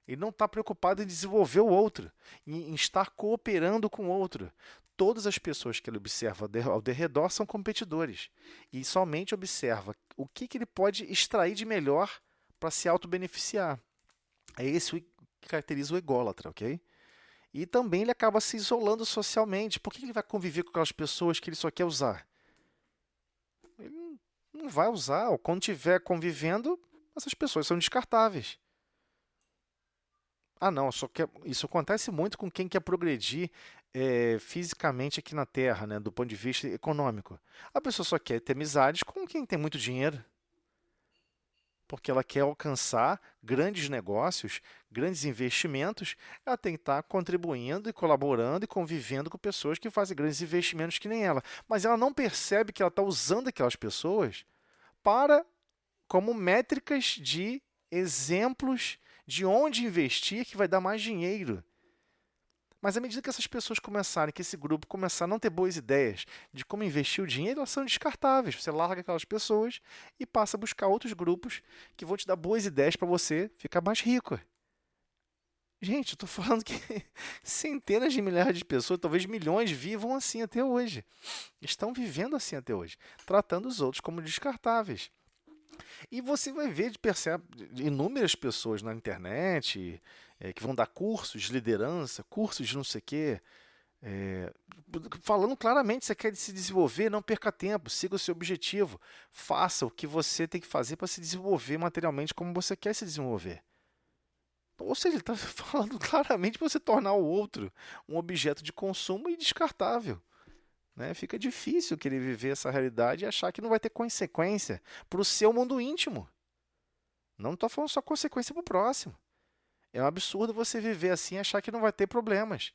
Ele não está preocupado em desenvolver o outro, em estar cooperando com o outro. Todas as pessoas que ele observa ao redor são competidores e somente observa o que ele pode extrair de melhor para se auto-beneficiar. É esse o que caracteriza o ególatra, ok? E também ele acaba se isolando socialmente. Por que ele vai conviver com aquelas pessoas que ele só quer usar? Ele não vai usar, ou quando estiver convivendo, essas pessoas são descartáveis. Não, isso acontece muito com quem quer progredir fisicamente aqui na Terra, né, do ponto de vista econômico. A pessoa só quer ter amizades com quem tem muito dinheiro, porque ela quer alcançar grandes negócios, grandes investimentos, ela tem que estar contribuindo e colaborando e convivendo com pessoas que fazem grandes investimentos que nem ela. Mas ela não percebe que ela está usando aquelas pessoas como métricas de exemplos de onde investir que vai dar mais dinheiro. Mas à medida que essas pessoas começarem, que esse grupo começar a não ter boas ideias de como investir o dinheiro, elas são descartáveis. Você larga aquelas pessoas e passa a buscar outros grupos que vão te dar boas ideias para você ficar mais rico. Gente, eu estou falando que centenas de milhares de pessoas, talvez milhões, vivam assim até hoje. Estão vivendo assim até hoje, tratando os outros como descartáveis. E você vai ver, percebe inúmeras pessoas na internet que vão dar cursos de liderança, cursos de não sei o quê, Falando claramente, você quer se desenvolver, não perca tempo, siga o seu objetivo, faça o que você tem que fazer para se desenvolver materialmente como você quer se desenvolver. Ou seja, ele está falando claramente para você tornar o outro um objeto de consumo e descartável. Né? Fica difícil querer viver essa realidade e achar que não vai ter consequência para o seu mundo íntimo. Não estou falando só consequência para o próximo. É um absurdo você viver assim e achar que não vai ter problemas.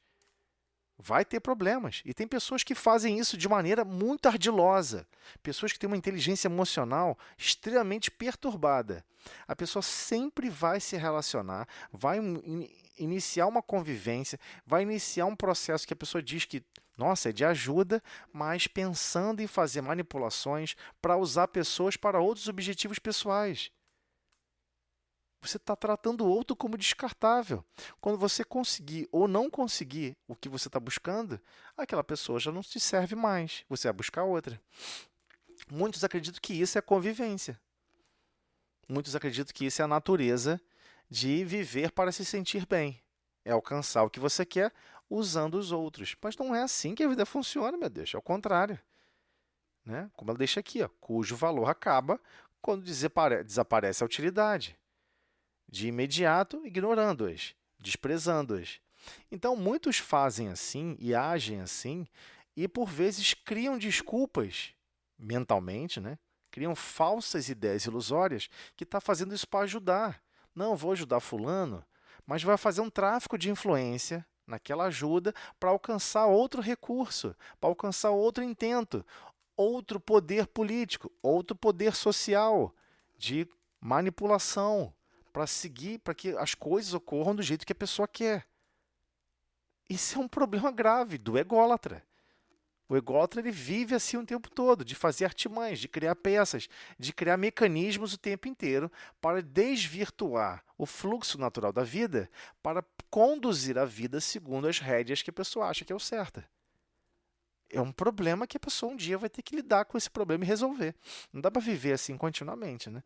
Vai ter problemas. E tem pessoas que fazem isso de maneira muito ardilosa. Pessoas que têm uma inteligência emocional extremamente perturbada. A pessoa sempre vai se relacionar, vai iniciar uma convivência, vai iniciar um processo que a pessoa diz que, nossa, é de ajuda, mas pensando em fazer manipulações para usar pessoas para outros objetivos pessoais. Você está tratando o outro como descartável. Quando você conseguir ou não conseguir o que você está buscando, aquela pessoa já não te serve mais. Você vai buscar outra. Muitos acreditam que isso é convivência. Muitos acreditam que isso é a natureza de viver para se sentir bem. É alcançar o que você quer usando os outros. Mas não é assim que a vida funciona, meu Deus. É o contrário. Né? Como ela deixa aqui, ó, cujo valor acaba quando desaparece a utilidade. De imediato, ignorando-as, desprezando-as. Então, muitos fazem assim e agem assim e, por vezes, criam desculpas mentalmente, né? Criam falsas ideias ilusórias que está fazendo isso para ajudar. Não, vou ajudar fulano, mas vai fazer um tráfico de influência naquela ajuda para alcançar outro recurso, para alcançar outro intento, outro poder político, outro poder social de manipulação, para seguir, para que as coisas ocorram do jeito que a pessoa quer. Isso é um problema grave do ególatra. O ególatra ele vive assim o tempo todo, de fazer artimanhas, de criar peças, de criar mecanismos o tempo inteiro para desvirtuar o fluxo natural da vida, para conduzir a vida segundo as rédeas que a pessoa acha que é o certo. É um problema que a pessoa um dia vai ter que lidar com esse problema e resolver. Não dá para viver assim continuamente, né?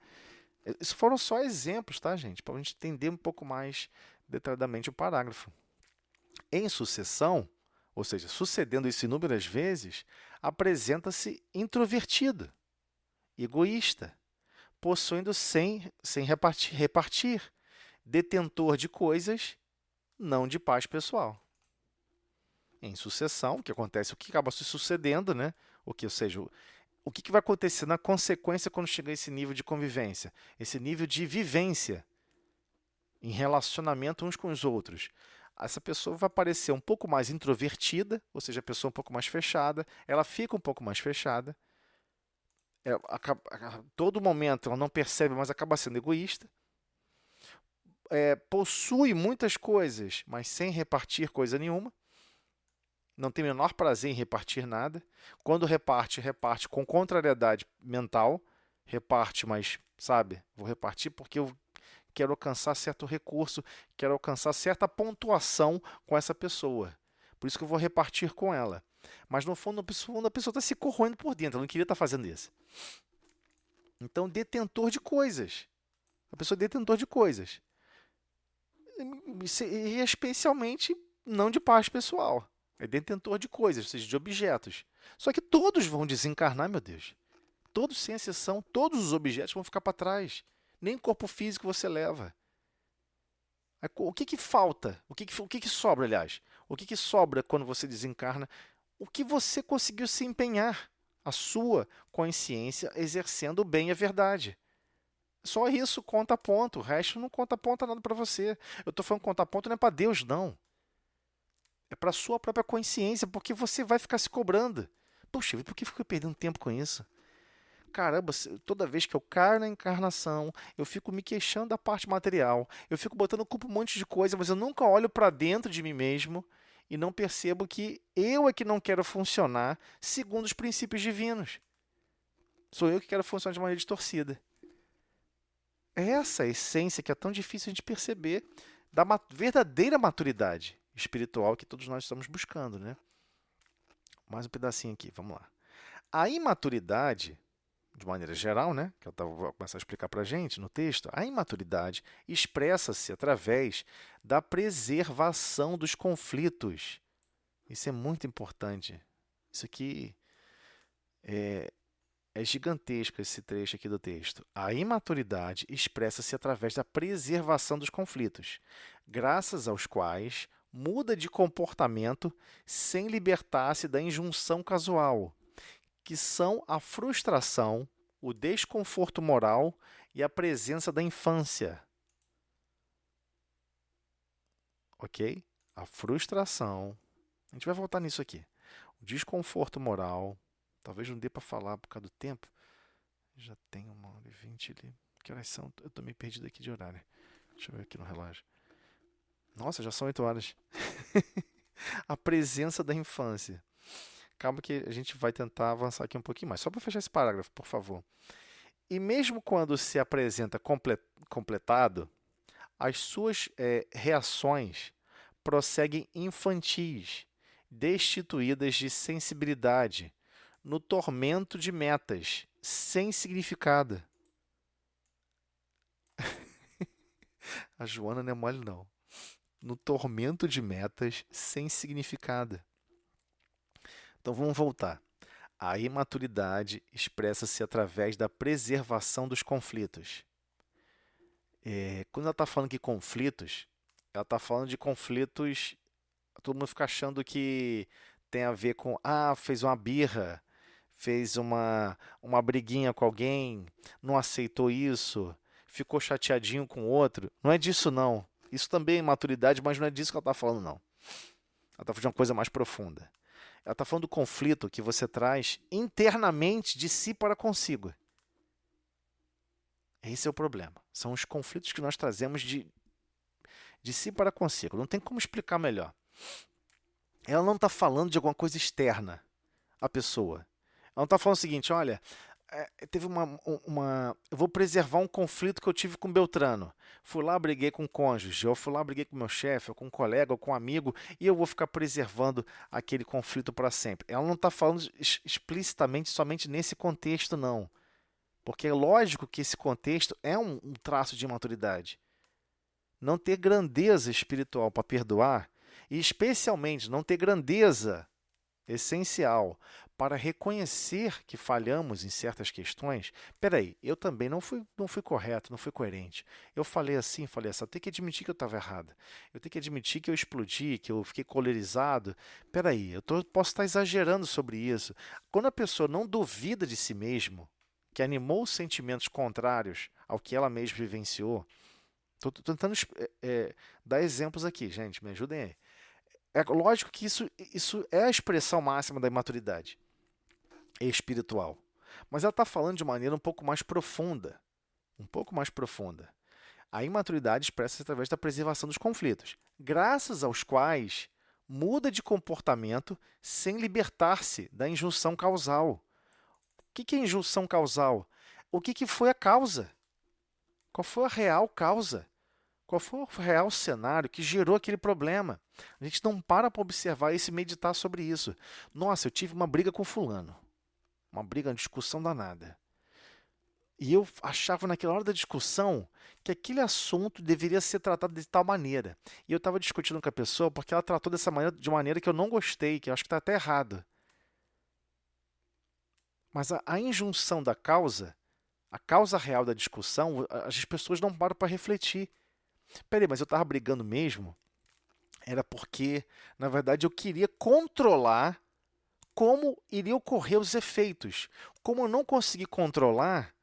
Isso foram só exemplos, tá, gente? Para a gente entender um pouco mais detalhadamente o parágrafo. Em sucessão, ou seja, sucedendo isso inúmeras vezes, apresenta-se introvertido, egoísta, possuindo sem repartir, detentor de coisas, não de paz pessoal. Em sucessão, o que acontece? O que acaba se sucedendo, né? Ou seja, o que vai acontecer na consequência quando chegar esse nível de convivência? Esse nível de vivência em relacionamento uns com os outros. Essa pessoa vai parecer um pouco mais introvertida, ou seja, a pessoa um pouco mais fechada, ela fica um pouco mais fechada. Todo momento ela não percebe, mas acaba sendo egoísta. Possui muitas coisas, mas sem repartir coisa nenhuma. Não tem o menor prazer em repartir nada. Quando reparte, reparte com contrariedade mental. Reparte, mas, sabe, vou repartir porque eu quero alcançar certo recurso, quero alcançar certa pontuação com essa pessoa. Por isso que eu vou repartir com ela. Mas, no fundo, a pessoa está se corroendo por dentro. Ela não queria estar fazendo isso. Então, detentor de coisas. A pessoa é detentor de coisas. E especialmente não de paz pessoal. É detentor de coisas, ou seja, de objetos. Só que todos vão desencarnar, meu Deus. Todos, sem exceção, todos os objetos vão ficar para trás. Nem corpo físico você leva. O que falta? O que sobra, aliás? O que sobra quando você desencarna? O que você conseguiu se empenhar? A sua consciência exercendo o bem e a verdade. Só isso conta ponto. O resto não conta ponto nada para você. Eu estou falando conta ponto não é para Deus, não. É para a sua própria consciência, porque você vai ficar se cobrando. Poxa, por que eu fico perdendo tempo com isso? Caramba, toda vez que eu caio na encarnação, eu fico me queixando da parte material, eu fico botando culpa um monte de coisa, mas eu nunca olho para dentro de mim mesmo e não percebo que eu é que não quero funcionar segundo os princípios divinos. Sou eu que quero funcionar de maneira distorcida. É essa a essência que é tão difícil a gente perceber da verdadeira maturidade espiritual que todos nós estamos buscando, né? Mais um pedacinho aqui, vamos lá. A imaturidade, de maneira geral, né, que eu vou começar a explicar para a gente no texto, a imaturidade expressa-se através da preservação dos conflitos. Isso é muito importante. Isso aqui é gigantesco, esse trecho aqui do texto. A imaturidade expressa-se através da preservação dos conflitos, graças aos quais muda de comportamento sem libertar-se da injunção casual, que são a frustração, o desconforto moral e a presença da infância. Ok? A frustração. A gente vai voltar nisso aqui. O desconforto moral. Talvez não dê para falar por causa do tempo. Já tem 1h20 ali. Que horas são? Eu tô meio perdido aqui de horário. Deixa eu ver aqui no relógio. Nossa, já são 8 horas. A presença da infância. Calma que a gente vai tentar avançar aqui um pouquinho mais. Só para fechar esse parágrafo, por favor. E mesmo quando se apresenta completado, as suas reações prosseguem infantis, destituídas de sensibilidade, no tormento de metas, sem significado. A Joana não é mole, não. No tormento de metas, sem significado. Então vamos voltar. A imaturidade expressa-se através da preservação dos conflitos. Quando ela está falando de conflitos, ela está falando de conflitos. Todo mundo fica achando que tem a ver com, fez uma birra, fez uma briguinha com alguém, não aceitou isso, ficou chateadinho com o outro. Não é disso, não. Isso também é imaturidade, mas não é disso que ela está falando, não. Ela está falando de uma coisa mais profunda. Ela está falando do conflito que você traz internamente de si para consigo. Esse é o problema. São os conflitos que nós trazemos de si para consigo. Não tem como explicar melhor. Ela não está falando de alguma coisa externa à pessoa. Ela não está falando o seguinte, olha, teve eu vou preservar um conflito que eu tive com Beltrano. Fui lá, briguei com o cônjuge, ou fui lá, briguei com meu chefe, ou com um colega, ou com um amigo, e eu vou ficar preservando aquele conflito para sempre. Ela não está falando explicitamente somente nesse contexto, não. Porque é lógico que esse contexto é um traço de imaturidade. Não ter grandeza espiritual para perdoar, e especialmente não ter grandeza essencial para reconhecer que falhamos em certas questões. Peraí, eu também não fui correto, não fui coerente. Eu falei assim, eu tenho que admitir que eu estava errado. Eu tenho que admitir que eu explodi, que eu fiquei colerizado. Peraí, posso estar exagerando sobre isso. Quando a pessoa não duvida de si mesmo, que animou sentimentos contrários ao que ela mesma vivenciou. Estou tentando dar exemplos aqui, gente, me ajudem aí. É lógico que isso é a expressão máxima da imaturidade espiritual. Mas ela está falando de maneira um pouco mais profunda. A imaturidade expressa-se através da preservação dos conflitos, graças aos quais muda de comportamento sem libertar-se da injunção causal. O que é injunção causal? O que foi a causa? Qual foi a real causa? Qual foi o real cenário que gerou aquele problema? A gente não para observar isso e meditar sobre isso. Nossa, eu tive uma briga com fulano. Uma discussão danada. E eu achava naquela hora da discussão que aquele assunto deveria ser tratado de tal maneira. E eu estava discutindo com a pessoa porque ela tratou dessa maneira, de uma maneira que eu não gostei, que eu acho que está até errado. Mas a injunção da causa, a causa real da discussão, as pessoas não param para refletir. Peraí, mas eu estava brigando mesmo? Era porque, na verdade, eu queria controlar como iriam ocorrer os efeitos. Como eu não consegui controlar,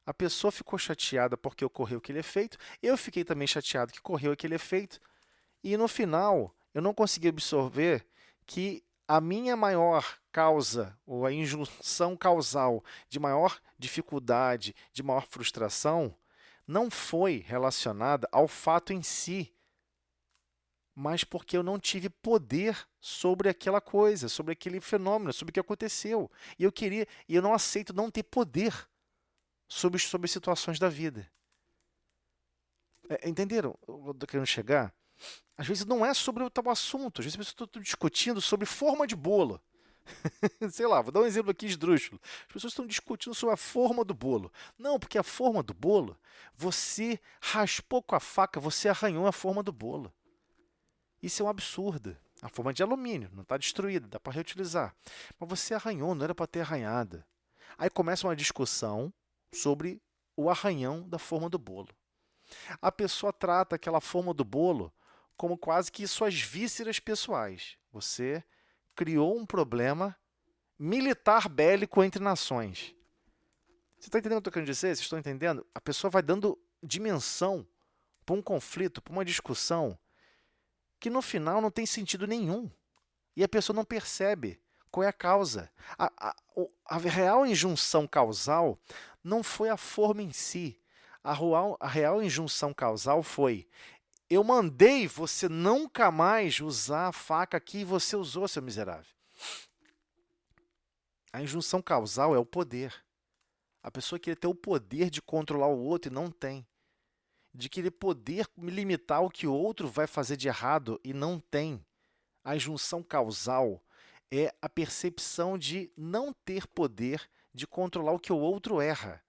a pessoa ficou chateada porque ocorreu aquele efeito, eu fiquei também chateado que ocorreu aquele efeito, e no final eu não consegui absorver que a minha maior causa, ou a injunção causal de maior dificuldade, de maior frustração, não foi relacionada ao fato em si, mas porque eu não tive poder sobre aquela coisa, sobre aquele fenômeno, sobre o que aconteceu. E eu não aceito não ter poder sobre situações da vida. Entenderam onde eu estou querendo chegar? Às vezes não é sobre o tal assunto, às vezes eu estou discutindo sobre forma de bolo. Sei lá, vou dar um exemplo aqui esdrúxulo. As pessoas estão discutindo sobre a forma do bolo. Não, porque a forma do bolo, você raspou com a faca, você arranhou a forma do bolo. Isso é um absurdo. A forma de alumínio, não está destruída, dá para reutilizar. Mas você arranhou, não era para ter arranhado. Aí começa uma discussão sobre o arranhão da forma do bolo. A pessoa trata aquela forma do bolo como quase que suas vísceras pessoais. Você criou um problema militar bélico entre nações. Você está entendendo o que eu estou querendo dizer? Vocês estão entendendo? A pessoa vai dando dimensão para um conflito, para uma discussão, que no final não tem sentido nenhum. E a pessoa não percebe qual é a causa. A real injunção causal não foi a forma em si. A real injunção causal foi: eu mandei você nunca mais usar a faca que você usou, seu miserável. A injunção causal é o poder. A pessoa queria ter o poder de controlar o outro e não tem. De querer poder limitar o que o outro vai fazer de errado e não tem. A injunção causal é a percepção de não ter poder de controlar o que o outro erra.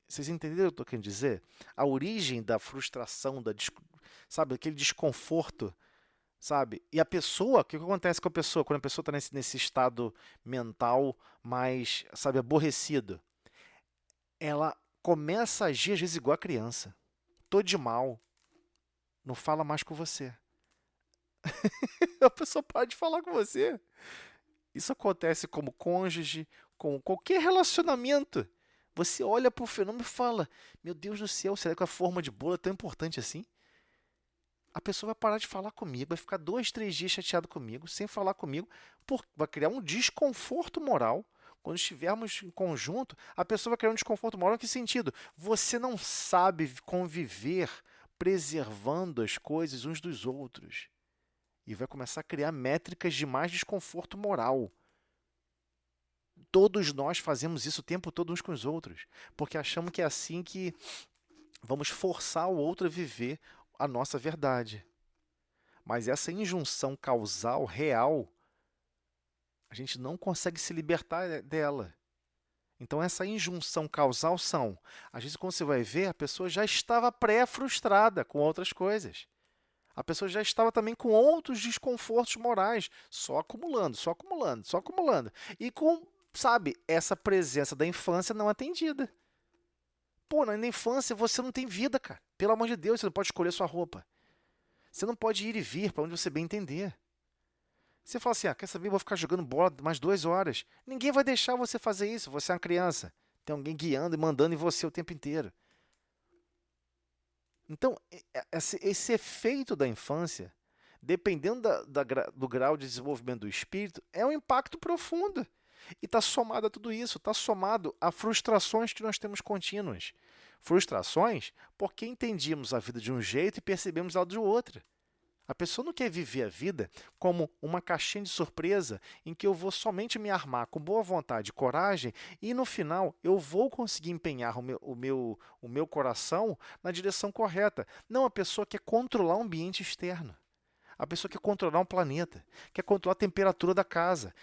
Vocês entenderam o que eu estou querendo dizer? A origem da frustração, sabe, aquele desconforto, sabe? E a pessoa, o que acontece com a pessoa quando a pessoa está nesse estado mental mais, sabe, aborrecido? Ela começa a agir às vezes igual a criança. Tô de mal, não fala mais com você. A pessoa para de falar com você. Isso acontece como cônjuge, com qualquer relacionamento. Você olha para o fenômeno e fala: meu Deus do céu, será que a forma de bolo é tão importante assim? A pessoa vai parar de falar comigo, vai ficar 2, 3 dias chateado comigo, sem falar comigo, vai criar um desconforto moral. Quando estivermos em conjunto, a pessoa vai criar um desconforto moral. Em que sentido? Você não sabe conviver preservando as coisas uns dos outros. E vai começar a criar métricas de mais desconforto moral. Todos nós fazemos isso o tempo todo uns com os outros, porque achamos que é assim que vamos forçar o outro a viver a nossa verdade. Mas essa injunção causal real, a gente não consegue se libertar dela. Então essa injunção causal às vezes quando você vai ver, a pessoa já estava pré-frustrada com outras coisas. A pessoa já estava também com outros desconfortos morais, só acumulando, só acumulando, só acumulando. E com, sabe, essa presença da infância não atendida. Pô, na infância você não tem vida, cara. Pelo amor de Deus, você não pode escolher sua roupa. Você não pode ir e vir para onde você bem entender. Você fala assim, quer saber, eu vou ficar jogando bola mais 2 horas. Ninguém vai deixar você fazer isso, você é uma criança. Tem alguém guiando e mandando em você o tempo inteiro. Então, esse efeito da infância, dependendo do grau de desenvolvimento do espírito, é um impacto profundo. E está somado a tudo isso, está somado a frustrações que nós temos contínuas. Frustrações porque entendíamos a vida de um jeito e percebemos ela de outro. A pessoa não quer viver a vida como uma caixinha de surpresa em que eu vou somente me armar com boa vontade e coragem e, no final, eu vou conseguir empenhar o meu coração na direção correta. Não, a pessoa quer controlar o ambiente externo. A pessoa quer controlar um planeta, quer controlar a temperatura da casa.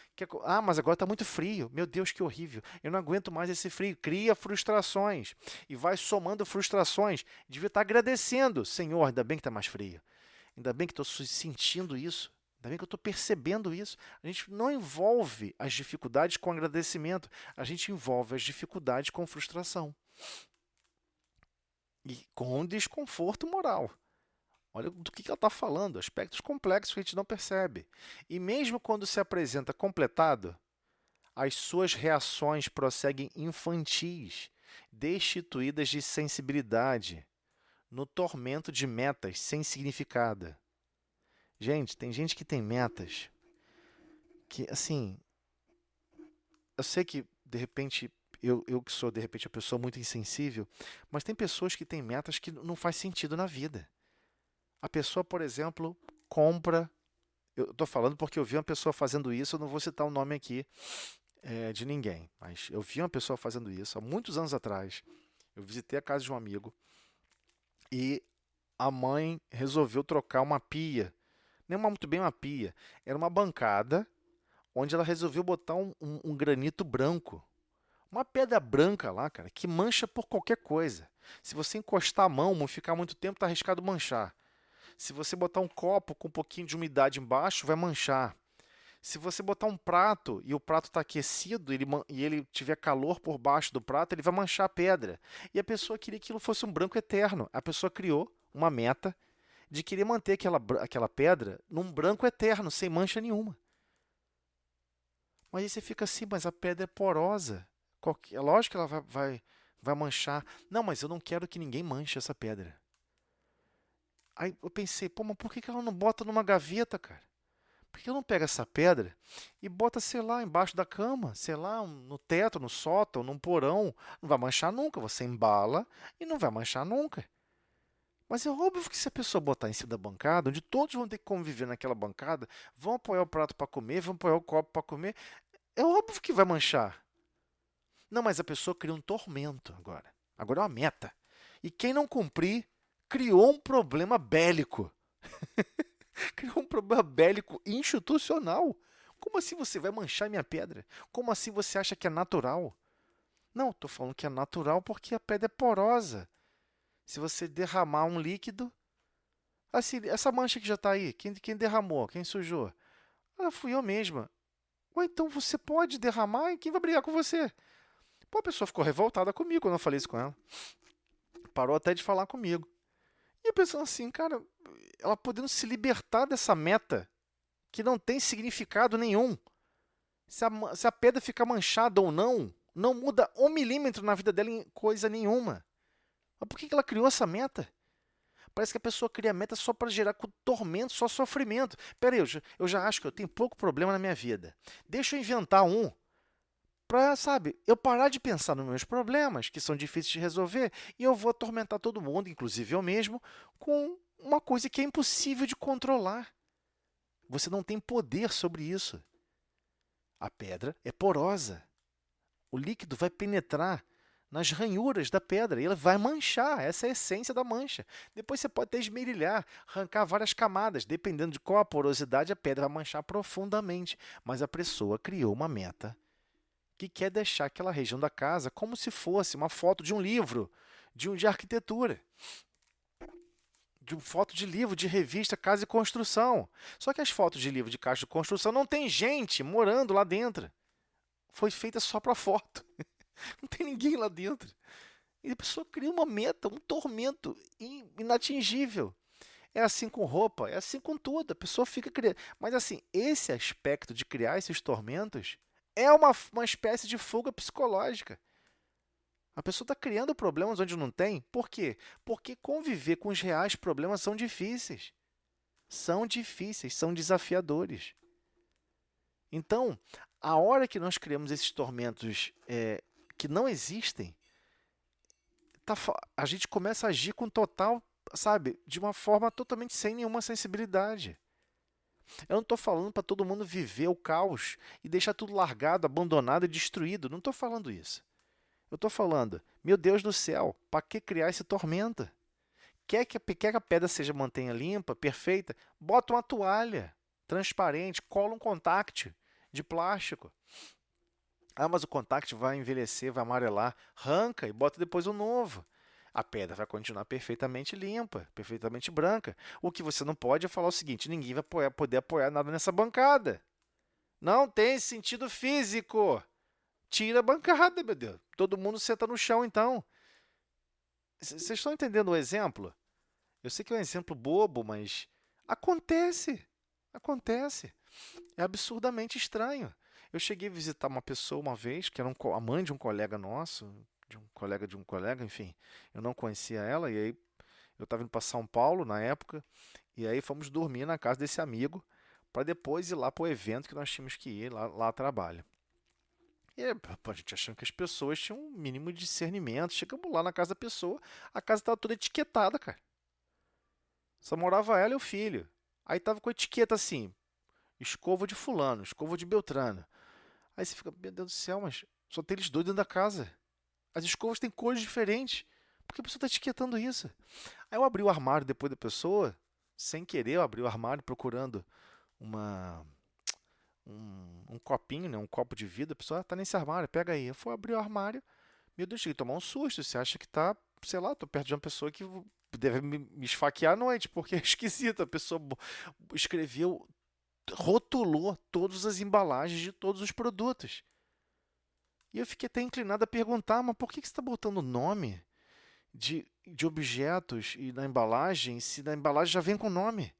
Mas agora está muito frio. Meu Deus, que horrível. Eu não aguento mais esse frio. Cria frustrações e vai somando frustrações. Devia estar agradecendo. Senhor, ainda bem que está mais frio. Ainda bem que estou sentindo isso. Ainda bem que eu estou percebendo isso. A gente não envolve as dificuldades com agradecimento. A gente envolve as dificuldades com frustração. E com desconforto moral. Olha do que ela está falando, aspectos complexos que a gente não percebe. E mesmo quando se apresenta completado, as suas reações prosseguem infantis, destituídas de sensibilidade, no tormento de metas sem significado. Gente, tem gente que tem metas que, assim, eu sei que, de repente, eu que sou, de repente, uma pessoa muito insensível, mas tem pessoas que têm metas que não faz sentido na vida. A pessoa, por exemplo, compra... Eu estou falando porque eu vi uma pessoa fazendo isso, eu não vou citar o nome aqui de ninguém, mas eu vi uma pessoa fazendo isso há muitos anos atrás. Eu visitei a casa de um amigo e a mãe resolveu trocar uma pia. Nem muito bem uma pia, era uma bancada onde ela resolveu botar um granito branco. Uma pedra branca lá, cara, que mancha por qualquer coisa. Se você encostar a mão, ficar muito tempo, está arriscado manchar. Se você botar um copo com um pouquinho de umidade embaixo, vai manchar. Se você botar um prato e o prato está aquecido e ele tiver calor por baixo do prato, ele vai manchar a pedra. E a pessoa queria que aquilo fosse um branco eterno. A pessoa criou uma meta de querer manter aquela pedra num branco eterno, sem mancha nenhuma. Mas aí você fica assim, mas a pedra é porosa. É lógico que ela vai manchar. Não, mas eu não quero que ninguém manche essa pedra. Aí eu pensei, pô, mas por que ela não bota numa gaveta, cara? Por que ela não pega essa pedra e bota, sei lá, embaixo da cama, sei lá, no teto, no sótão, num porão? Não vai manchar nunca. Você embala e não vai manchar nunca. Mas é óbvio que se a pessoa botar em cima da bancada, onde todos vão ter que conviver naquela bancada, vão apoiar o prato para comer, vão apoiar o copo para comer, é óbvio que vai manchar. Não, mas a pessoa cria um tormento agora. Agora é uma meta. E quem não cumprir, criou um problema bélico. Criou um problema bélico institucional. Como assim você vai manchar minha pedra? Como assim você acha que é natural? Não, estou falando que é natural porque a pedra é porosa. Se você derramar um líquido... Assim, essa mancha que já está aí, quem derramou? Quem sujou? Ah, fui eu mesma. Ou então você pode derramar e quem vai brigar com você? Pô, a pessoa ficou revoltada comigo quando eu falei isso com ela. Parou até de falar comigo. E eu pensando assim, cara, ela podendo se libertar dessa meta que não tem significado nenhum. Se a pedra ficar manchada ou não, não muda 1 milímetro na vida dela em coisa nenhuma. Mas por que ela criou essa meta? Parece que a pessoa cria meta só para gerar tormento, só sofrimento. Pera aí, eu já acho que eu tenho pouco problema na minha vida. Deixa eu inventar um para, sabe, eu parar de pensar nos meus problemas, que são difíceis de resolver, e eu vou atormentar todo mundo, inclusive eu mesmo, com uma coisa que é impossível de controlar. Você não tem poder sobre isso. A pedra é porosa. O líquido vai penetrar nas ranhuras da pedra e ela vai manchar. Essa é a essência da mancha. Depois você pode até esmerilhar, arrancar várias camadas. Dependendo de qual a porosidade, a pedra vai manchar profundamente. Mas a pessoa criou uma meta que quer deixar aquela região da casa como se fosse uma foto de um livro, de arquitetura. De uma foto de livro, de revista, Casa e Construção. Só que as fotos de livro de casa de construção não tem gente morando lá dentro. Foi feita só para foto. Não tem ninguém lá dentro. E a pessoa cria uma meta, um tormento inatingível. É assim com roupa, é assim com tudo. A pessoa fica criando. Mas assim, esse aspecto de criar esses tormentos é uma espécie de fuga psicológica. A pessoa está criando problemas onde não tem. Por quê? Porque conviver com os reais problemas são difíceis. São difíceis, são desafiadores. Então, a hora que nós criamos esses tormentos que não existem, a gente começa a agir com total, sabe, de uma forma totalmente sem nenhuma sensibilidade. Eu não estou falando para todo mundo viver o caos e deixar tudo largado, abandonado e destruído. Não estou falando isso. Eu estou falando, meu Deus do céu, para que criar esse tormento? Quer que a pedra seja mantenha limpa, perfeita? Bota uma toalha transparente, cola um contact de plástico. Ah, mas o contact vai envelhecer, vai amarelar. Arranca e bota depois um novo. A pedra vai continuar perfeitamente limpa, perfeitamente branca. O que você não pode é falar o seguinte, ninguém vai poder apoiar nada nessa bancada. Não tem sentido físico. Tira a bancada, meu Deus. Todo mundo senta no chão, então. Vocês estão entendendo o exemplo? Eu sei que é um exemplo bobo, mas acontece. Acontece. É absurdamente estranho. Eu cheguei a visitar uma pessoa uma vez, que era a mãe de um colega nosso, de um colega, enfim. Eu não conhecia ela, e aí eu estava indo para São Paulo na época, e aí fomos dormir na casa desse amigo, para depois ir lá para o evento que nós tínhamos que ir, lá a trabalho. E a gente achando que as pessoas tinham um mínimo de discernimento. Chegamos lá na casa da pessoa, a casa estava toda etiquetada, cara. Só morava ela e o filho. Aí tava com etiqueta assim, escova de fulano, escova de Beltrano. Aí você fica, meu Deus do céu, mas só tem eles dois dentro da casa. As escovas têm cores diferentes. Por que a pessoa está etiquetando isso? Aí eu abri o armário depois da pessoa, sem querer, eu abri o armário procurando um copinho, né? Um copo de vidro. A pessoa tá nesse armário, pega aí. Eu fui abrir o armário, meu Deus, cheguei a tomar um susto. Você acha que tá, sei lá, tô perto de uma pessoa que deve me esfaquear à noite, porque é esquisito. A pessoa escreveu, rotulou todas as embalagens de todos os produtos. E eu fiquei até inclinado a perguntar, mas por que você está botando o nome de objetos e na embalagem, se na embalagem já vem com nome?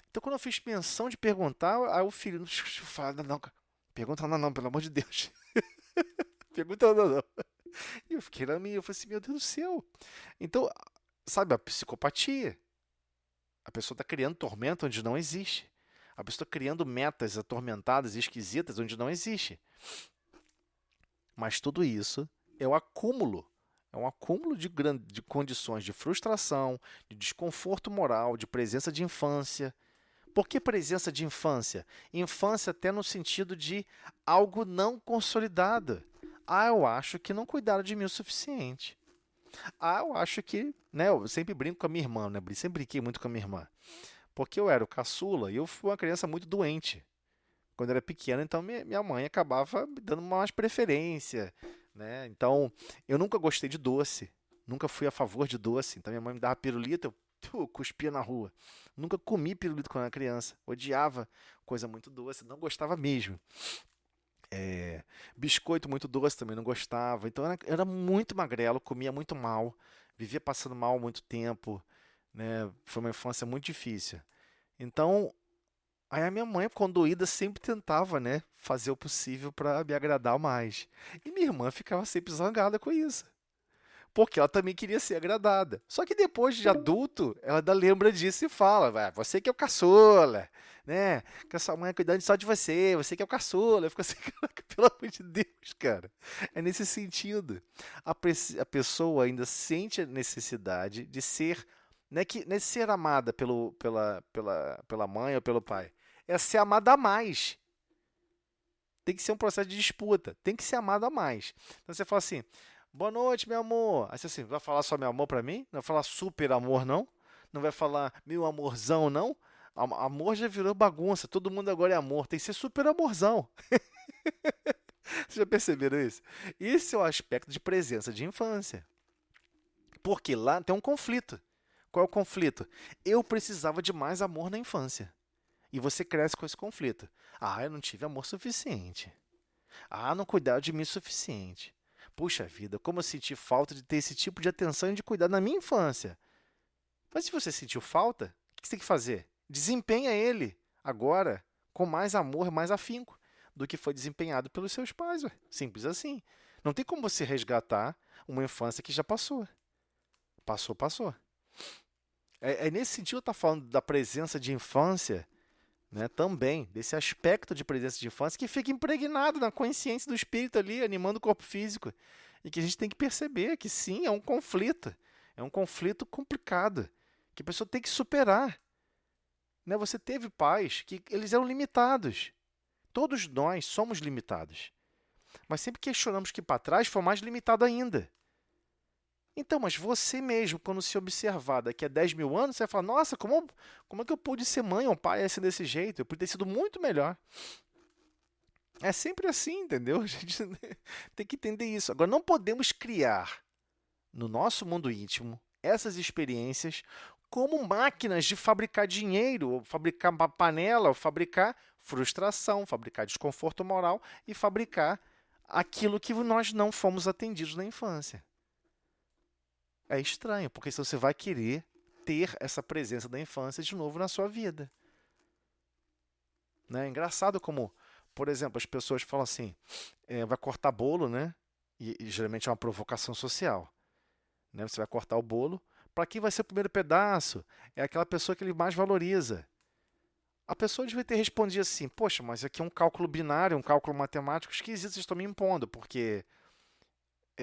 Então, quando eu fiz menção de perguntar, aí o filho fala, não, pergunta não, pelo amor de Deus. Pergunta não. E eu fiquei na minha, eu falei assim, meu Deus do céu. Então, sabe, a psicopatia. A pessoa está criando tormento onde não existe. A pessoa está criando metas atormentadas e esquisitas onde não existe. Mas tudo isso é o acúmulo. É um acúmulo de condições de frustração, de desconforto moral, de presença de infância. Por que presença de infância? Infância até no sentido de algo não consolidado. Eu acho que não cuidaram de mim o suficiente. Eu acho que, né, eu sempre brinco com a minha irmã, né? Sempre brinquei muito com a minha irmã. Porque eu era o caçula e eu fui uma criança muito doente. Quando eu era pequeno, então minha mãe acabava me dando mais preferência, né? Então, eu nunca gostei de doce. Nunca fui a favor de doce. Então, minha mãe me dava pirulito, eu cuspia na rua. Nunca comi pirulito quando era criança. Odiava coisa muito doce, não gostava mesmo. Biscoito muito doce também não gostava. Então, eu era muito magrelo, comia muito mal, vivia passando mal há muito tempo, né? Foi uma infância muito difícil. Então, aí a minha mãe, condoída, sempre tentava, né, fazer o possível para me agradar mais. E minha irmã ficava sempre zangada com isso. Porque ela também queria ser agradada. Só que depois de adulto, ela ainda lembra disso e fala, você que é o caçula, né? Que a sua mãe é cuidando só de você que é o caçula. Eu fico assim, caraca, pelo amor de Deus, cara. É nesse sentido. A pessoa ainda sente a necessidade de ser, não é ser amada pela mãe ou pelo pai. É ser amada a mais. Tem que ser um processo de disputa. Tem que ser amado a mais. Então você fala assim, boa noite, meu amor. Aí você assim, vai falar só meu amor pra mim? Não vai falar super amor, não? Não vai falar meu amorzão, não? Amor já virou bagunça. Todo mundo agora é amor. Tem que ser super amorzão. Vocês já perceberam isso? Esse é o aspecto de presença de infância. Porque lá tem um conflito. Qual é o conflito? Eu precisava de mais amor na infância. E você cresce com esse conflito. Eu não tive amor suficiente. Não cuidaram de mim o suficiente. Puxa vida, como eu senti falta de ter esse tipo de atenção e de cuidar na minha infância. Mas se você sentiu falta, o que você tem que fazer? Desempenha ele agora com mais amor e mais afinco do que foi desempenhado pelos seus pais. Ué. Simples assim. Não tem como você resgatar uma infância que já passou. Passou. É nesse sentido que eu estou falando da presença de infância, né, também, desse aspecto de presença de infância que fica impregnado na consciência do espírito ali, animando o corpo físico. E que a gente tem que perceber que sim, é um conflito. É um conflito complicado, que a pessoa tem que superar. Né? Você teve pais que eles eram limitados. Todos nós somos limitados. Mas sempre questionamos que para trás foi mais limitado ainda. Então, mas você mesmo, quando se observar daqui a 10 mil anos, você vai falar, nossa, como é que eu pude ser mãe ou pai assim desse jeito? Eu pude ter sido muito melhor. É sempre assim, entendeu? A gente tem que entender isso. Agora, não podemos criar no nosso mundo íntimo essas experiências como máquinas de fabricar dinheiro, ou fabricar panela, ou fabricar frustração, fabricar desconforto moral e fabricar aquilo que nós não fomos atendidos na infância. É estranho, porque senão você vai querer ter essa presença da infância de novo na sua vida. Né? É engraçado como, por exemplo, as pessoas falam assim, vai cortar bolo, né? E geralmente é uma provocação social. Né? Você vai cortar o bolo, para quem vai ser o primeiro pedaço? É aquela pessoa que ele mais valoriza. A pessoa devia ter respondido assim, poxa, mas aqui é um cálculo binário, um cálculo matemático esquisito, vocês estão me impondo, porque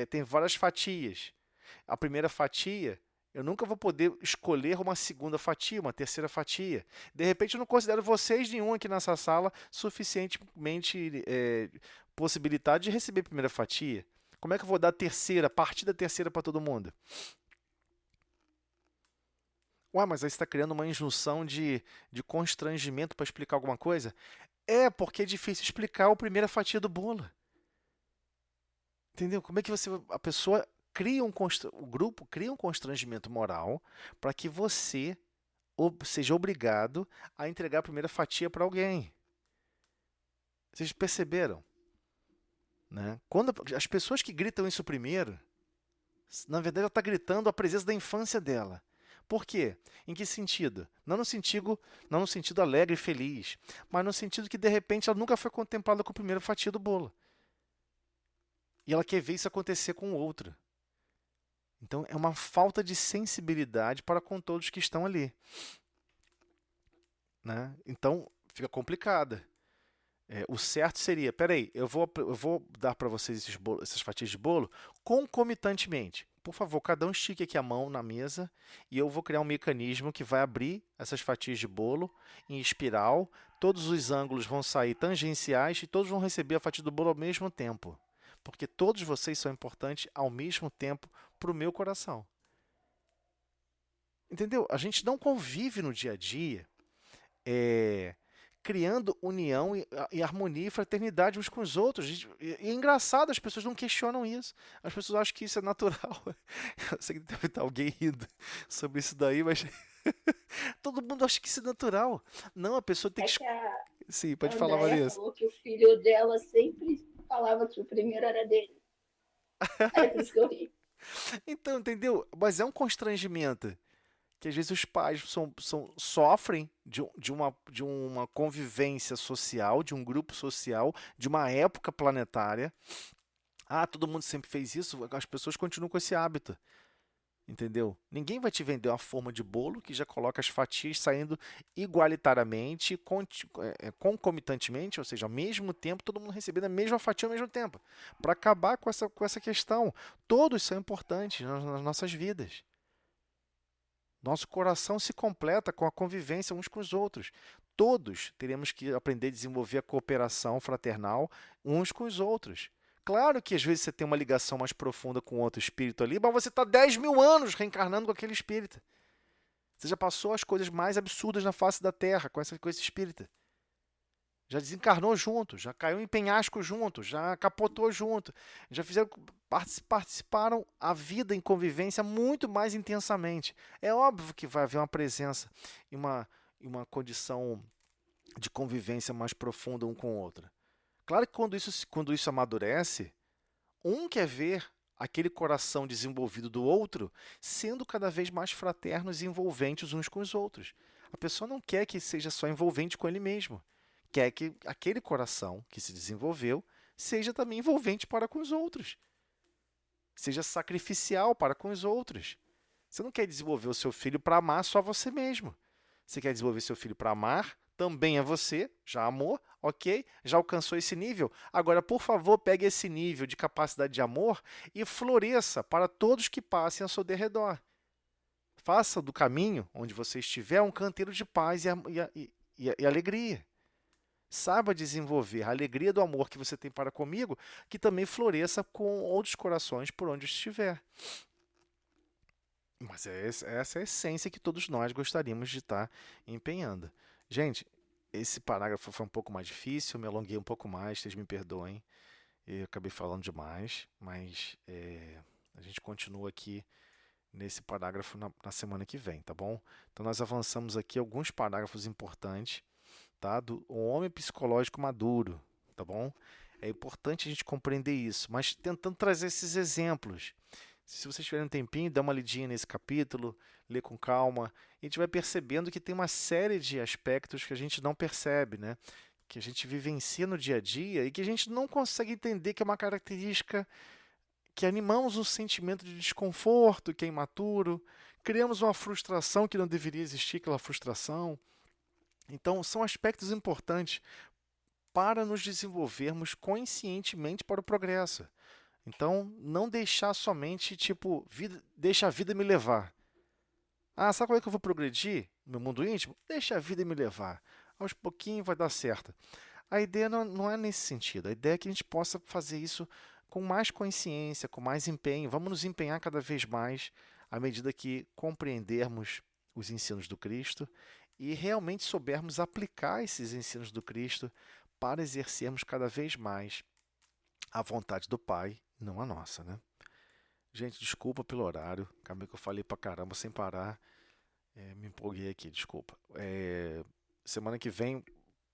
tem várias fatias. A primeira fatia, eu nunca vou poder escolher uma segunda fatia, uma terceira fatia. De repente, eu não considero vocês nenhum aqui nessa sala suficientemente possibilidade de receber a primeira fatia. Como é que eu vou dar a terceira, a partir da terceira para todo mundo? Mas aí você está criando uma injunção de constrangimento para explicar alguma coisa? Porque é difícil explicar a primeira fatia do bolo. Entendeu? Como é que a pessoa o grupo cria um constrangimento moral para que você seja obrigado a entregar a primeira fatia para alguém. Vocês perceberam? Né? Quando as pessoas que gritam isso primeiro, na verdade ela está gritando a presença da infância dela. Por quê? Em que sentido? Não no sentido alegre e feliz, mas no sentido que de repente ela nunca foi contemplada com a primeira fatia do bolo. E ela quer ver isso acontecer com o outro. Então é uma falta de sensibilidade para com todos que estão ali. Né? Então fica complicada. O certo seria, peraí, eu vou dar para vocês essas fatias de bolo concomitantemente. Por favor, cada um estique aqui a mão na mesa e eu vou criar um mecanismo que vai abrir essas fatias de bolo em espiral. Todos os ângulos vão sair tangenciais e todos vão receber a fatia do bolo ao mesmo tempo. Porque todos vocês são importantes ao mesmo tempo para o meu coração. Entendeu? A gente não convive no dia a dia criando união e harmonia e fraternidade uns com os outros. E é engraçado, as pessoas não questionam isso. As pessoas acham que isso é natural. Eu sei que deve estar alguém rindo sobre isso daí, mas todo mundo acha que isso é natural. Não, a pessoa tem É que... que a Sim, pode falar, Andréia Vanessa. falou que o filho dela sempre falava que o primeiro era dele. Aí por isso que eu ri. Então, entendeu? Mas é um constrangimento que às vezes os pais sofrem de uma convivência social, de um grupo social, de uma época planetária. Ah, todo mundo sempre fez isso, as pessoas continuam com esse hábito. Entendeu? Ninguém vai te vender uma forma de bolo que já coloca as fatias saindo igualitariamente, concomitantemente, ou seja, ao mesmo tempo, todo mundo recebendo a mesma fatia ao mesmo tempo. Para acabar com essa questão. Todos são importantes nas nossas vidas. Nosso coração se completa com a convivência uns com os outros. Todos teremos que aprender a desenvolver a cooperação fraternal uns com os outros. Claro que às vezes você tem uma ligação mais profunda com outro espírito ali, mas você está 10.000 anos reencarnando com aquele espírito. Você já passou as coisas mais absurdas na face da Terra com esse espírito. Já desencarnou junto, já caiu em penhasco junto, já capotou junto, já participaram a vida em convivência muito mais intensamente. É óbvio que vai haver uma presença e uma condição de convivência mais profunda um com o outro. Claro que quando isso amadurece, um quer ver aquele coração desenvolvido do outro sendo cada vez mais fraternos e envolventes uns com os outros. A pessoa não quer que seja só envolvente com ele mesmo. Quer que aquele coração que se desenvolveu seja também envolvente para com os outros. Seja sacrificial para com os outros. Você não quer desenvolver o seu filho para amar só você mesmo. Você quer desenvolver seu filho para amar também a você, já amou, ok? Já alcançou esse nível. Agora, por favor, pegue esse nível de capacidade de amor e floresça para todos que passem ao seu derredor. Faça do caminho onde você estiver um canteiro de paz e alegria. Saiba desenvolver a alegria do amor que você tem para comigo, que também floresça com outros corações por onde estiver. Mas essa é a essência que todos nós gostaríamos de estar empenhando. Gente, esse parágrafo foi um pouco mais difícil, eu me alonguei um pouco mais, vocês me perdoem. Eu acabei falando demais, mas a gente continua aqui nesse parágrafo na semana que vem, tá bom? Então nós avançamos aqui alguns parágrafos importantes, tá? Do homem psicológico maduro, tá bom? É importante a gente compreender isso, mas tentando trazer esses exemplos. Se vocês tiverem um tempinho, dá uma lidinha nesse capítulo, lê com calma, e a gente vai percebendo que tem uma série de aspectos que a gente não percebe, né? Que a gente vivencia no dia a dia e que a gente não consegue entender que é uma característica que animamos um sentimento de desconforto, que é imaturo, criamos uma frustração que não deveria existir, aquela frustração. Então, são aspectos importantes para nos desenvolvermos conscientemente para o progresso. Então, não deixar somente, tipo, deixa a vida me levar. Ah, sabe como é que eu vou progredir no meu mundo íntimo? Deixa a vida me levar. Aos pouquinhos vai dar certo. A ideia não é nesse sentido. A ideia é que a gente possa fazer isso com mais consciência, com mais empenho. Vamos nos empenhar cada vez mais à medida que compreendermos os ensinos do Cristo e realmente soubermos aplicar esses ensinos do Cristo para exercermos cada vez mais a vontade do Pai, não a nossa, né? Gente, desculpa pelo horário. Acabei que eu falei pra caramba sem parar. Me empolguei aqui, desculpa. Semana que vem,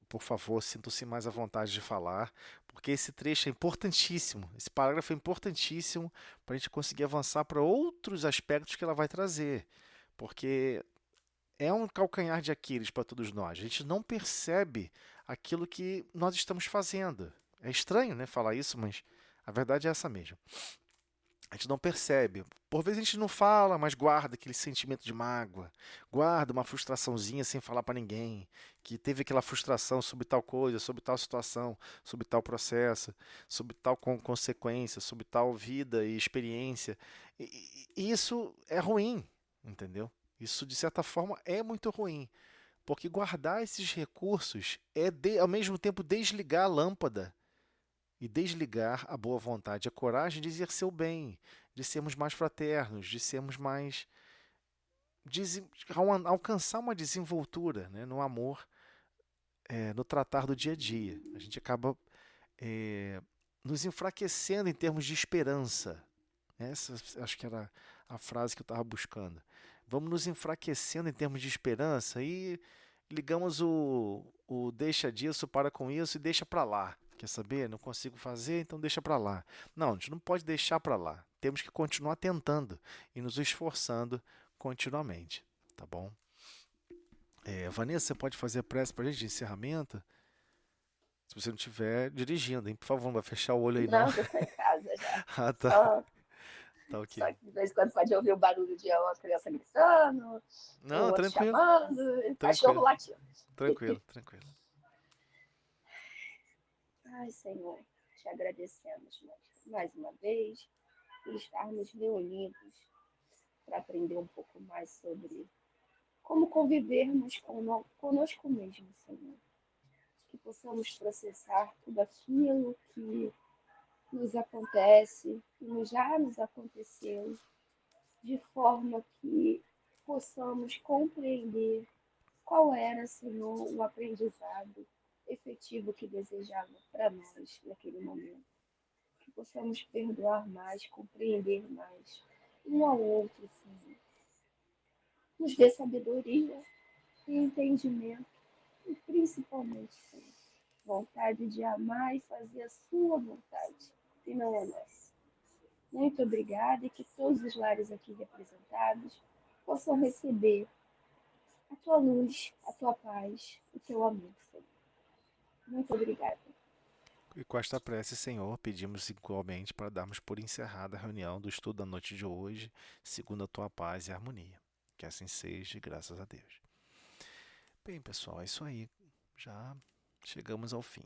por favor, sintam-se mais à vontade de falar, porque esse trecho é importantíssimo. Esse parágrafo é importantíssimo para a gente conseguir avançar para outros aspectos que ela vai trazer. Porque é um calcanhar de Aquiles para todos nós. A gente não percebe aquilo que nós estamos fazendo. É estranho, né, falar isso, mas a verdade é essa mesmo. A gente não percebe. Por vezes a gente não fala, mas guarda aquele sentimento de mágoa, guarda uma frustraçãozinha sem falar para ninguém, que teve aquela frustração sobre tal coisa, sobre tal situação, sobre tal processo, sobre tal consequência, sobre tal vida e experiência. E isso é ruim, entendeu? Isso, de certa forma, é muito ruim, porque guardar esses recursos é, ao mesmo tempo, desligar a lâmpada e desligar a boa vontade, a coragem de exercer o bem, de sermos mais fraternos, de sermos mais. Alcançar uma desenvoltura, né, no amor, no tratar do dia a dia. A gente acaba nos enfraquecendo em termos de esperança. Essa acho que era a frase que eu estava buscando. Vamos nos enfraquecendo em termos de esperança e ligamos o deixa disso, para com isso e deixa para lá. Quer saber? Não consigo fazer, então deixa para lá. Não, a gente não pode deixar para lá. Temos que continuar tentando e nos esforçando continuamente. Tá bom? Vanessa, você pode fazer a prece para a gente de encerramento? Se você não estiver dirigindo, hein? Por favor, não vai fechar o olho aí, não. Não, já tô em casa já. Ah, tá. Só, Tá só ok. que de vez em quando pode ouvir o barulho de uma criança gritando, o Não, outro tranquilo. chamando, e cachorro Tranquilo. latindo. Tranquilo, tranquilo. Ai, Senhor, te agradecemos mais uma vez por estarmos reunidos para aprender um pouco mais sobre como convivermos conosco mesmo, Senhor. Que possamos processar tudo aquilo que nos acontece, que já nos aconteceu, de forma que possamos compreender qual era, Senhor, o aprendizado efetivo que desejava para nós naquele momento. Que possamos perdoar mais, compreender mais um ao outro, Senhor. Nos dê sabedoria e entendimento e principalmente, Senhor, vontade de amar e fazer a sua vontade e não a nossa. Muito obrigada e que todos os lares aqui representados possam receber a tua luz, a tua paz, o teu amor, Senhor. Muito obrigada. E com esta prece, Senhor, pedimos igualmente para darmos por encerrada a reunião do estudo da noite de hoje, segundo a tua paz e harmonia. Que assim seja, graças a Deus. Bem, pessoal, é isso aí. Já chegamos ao fim.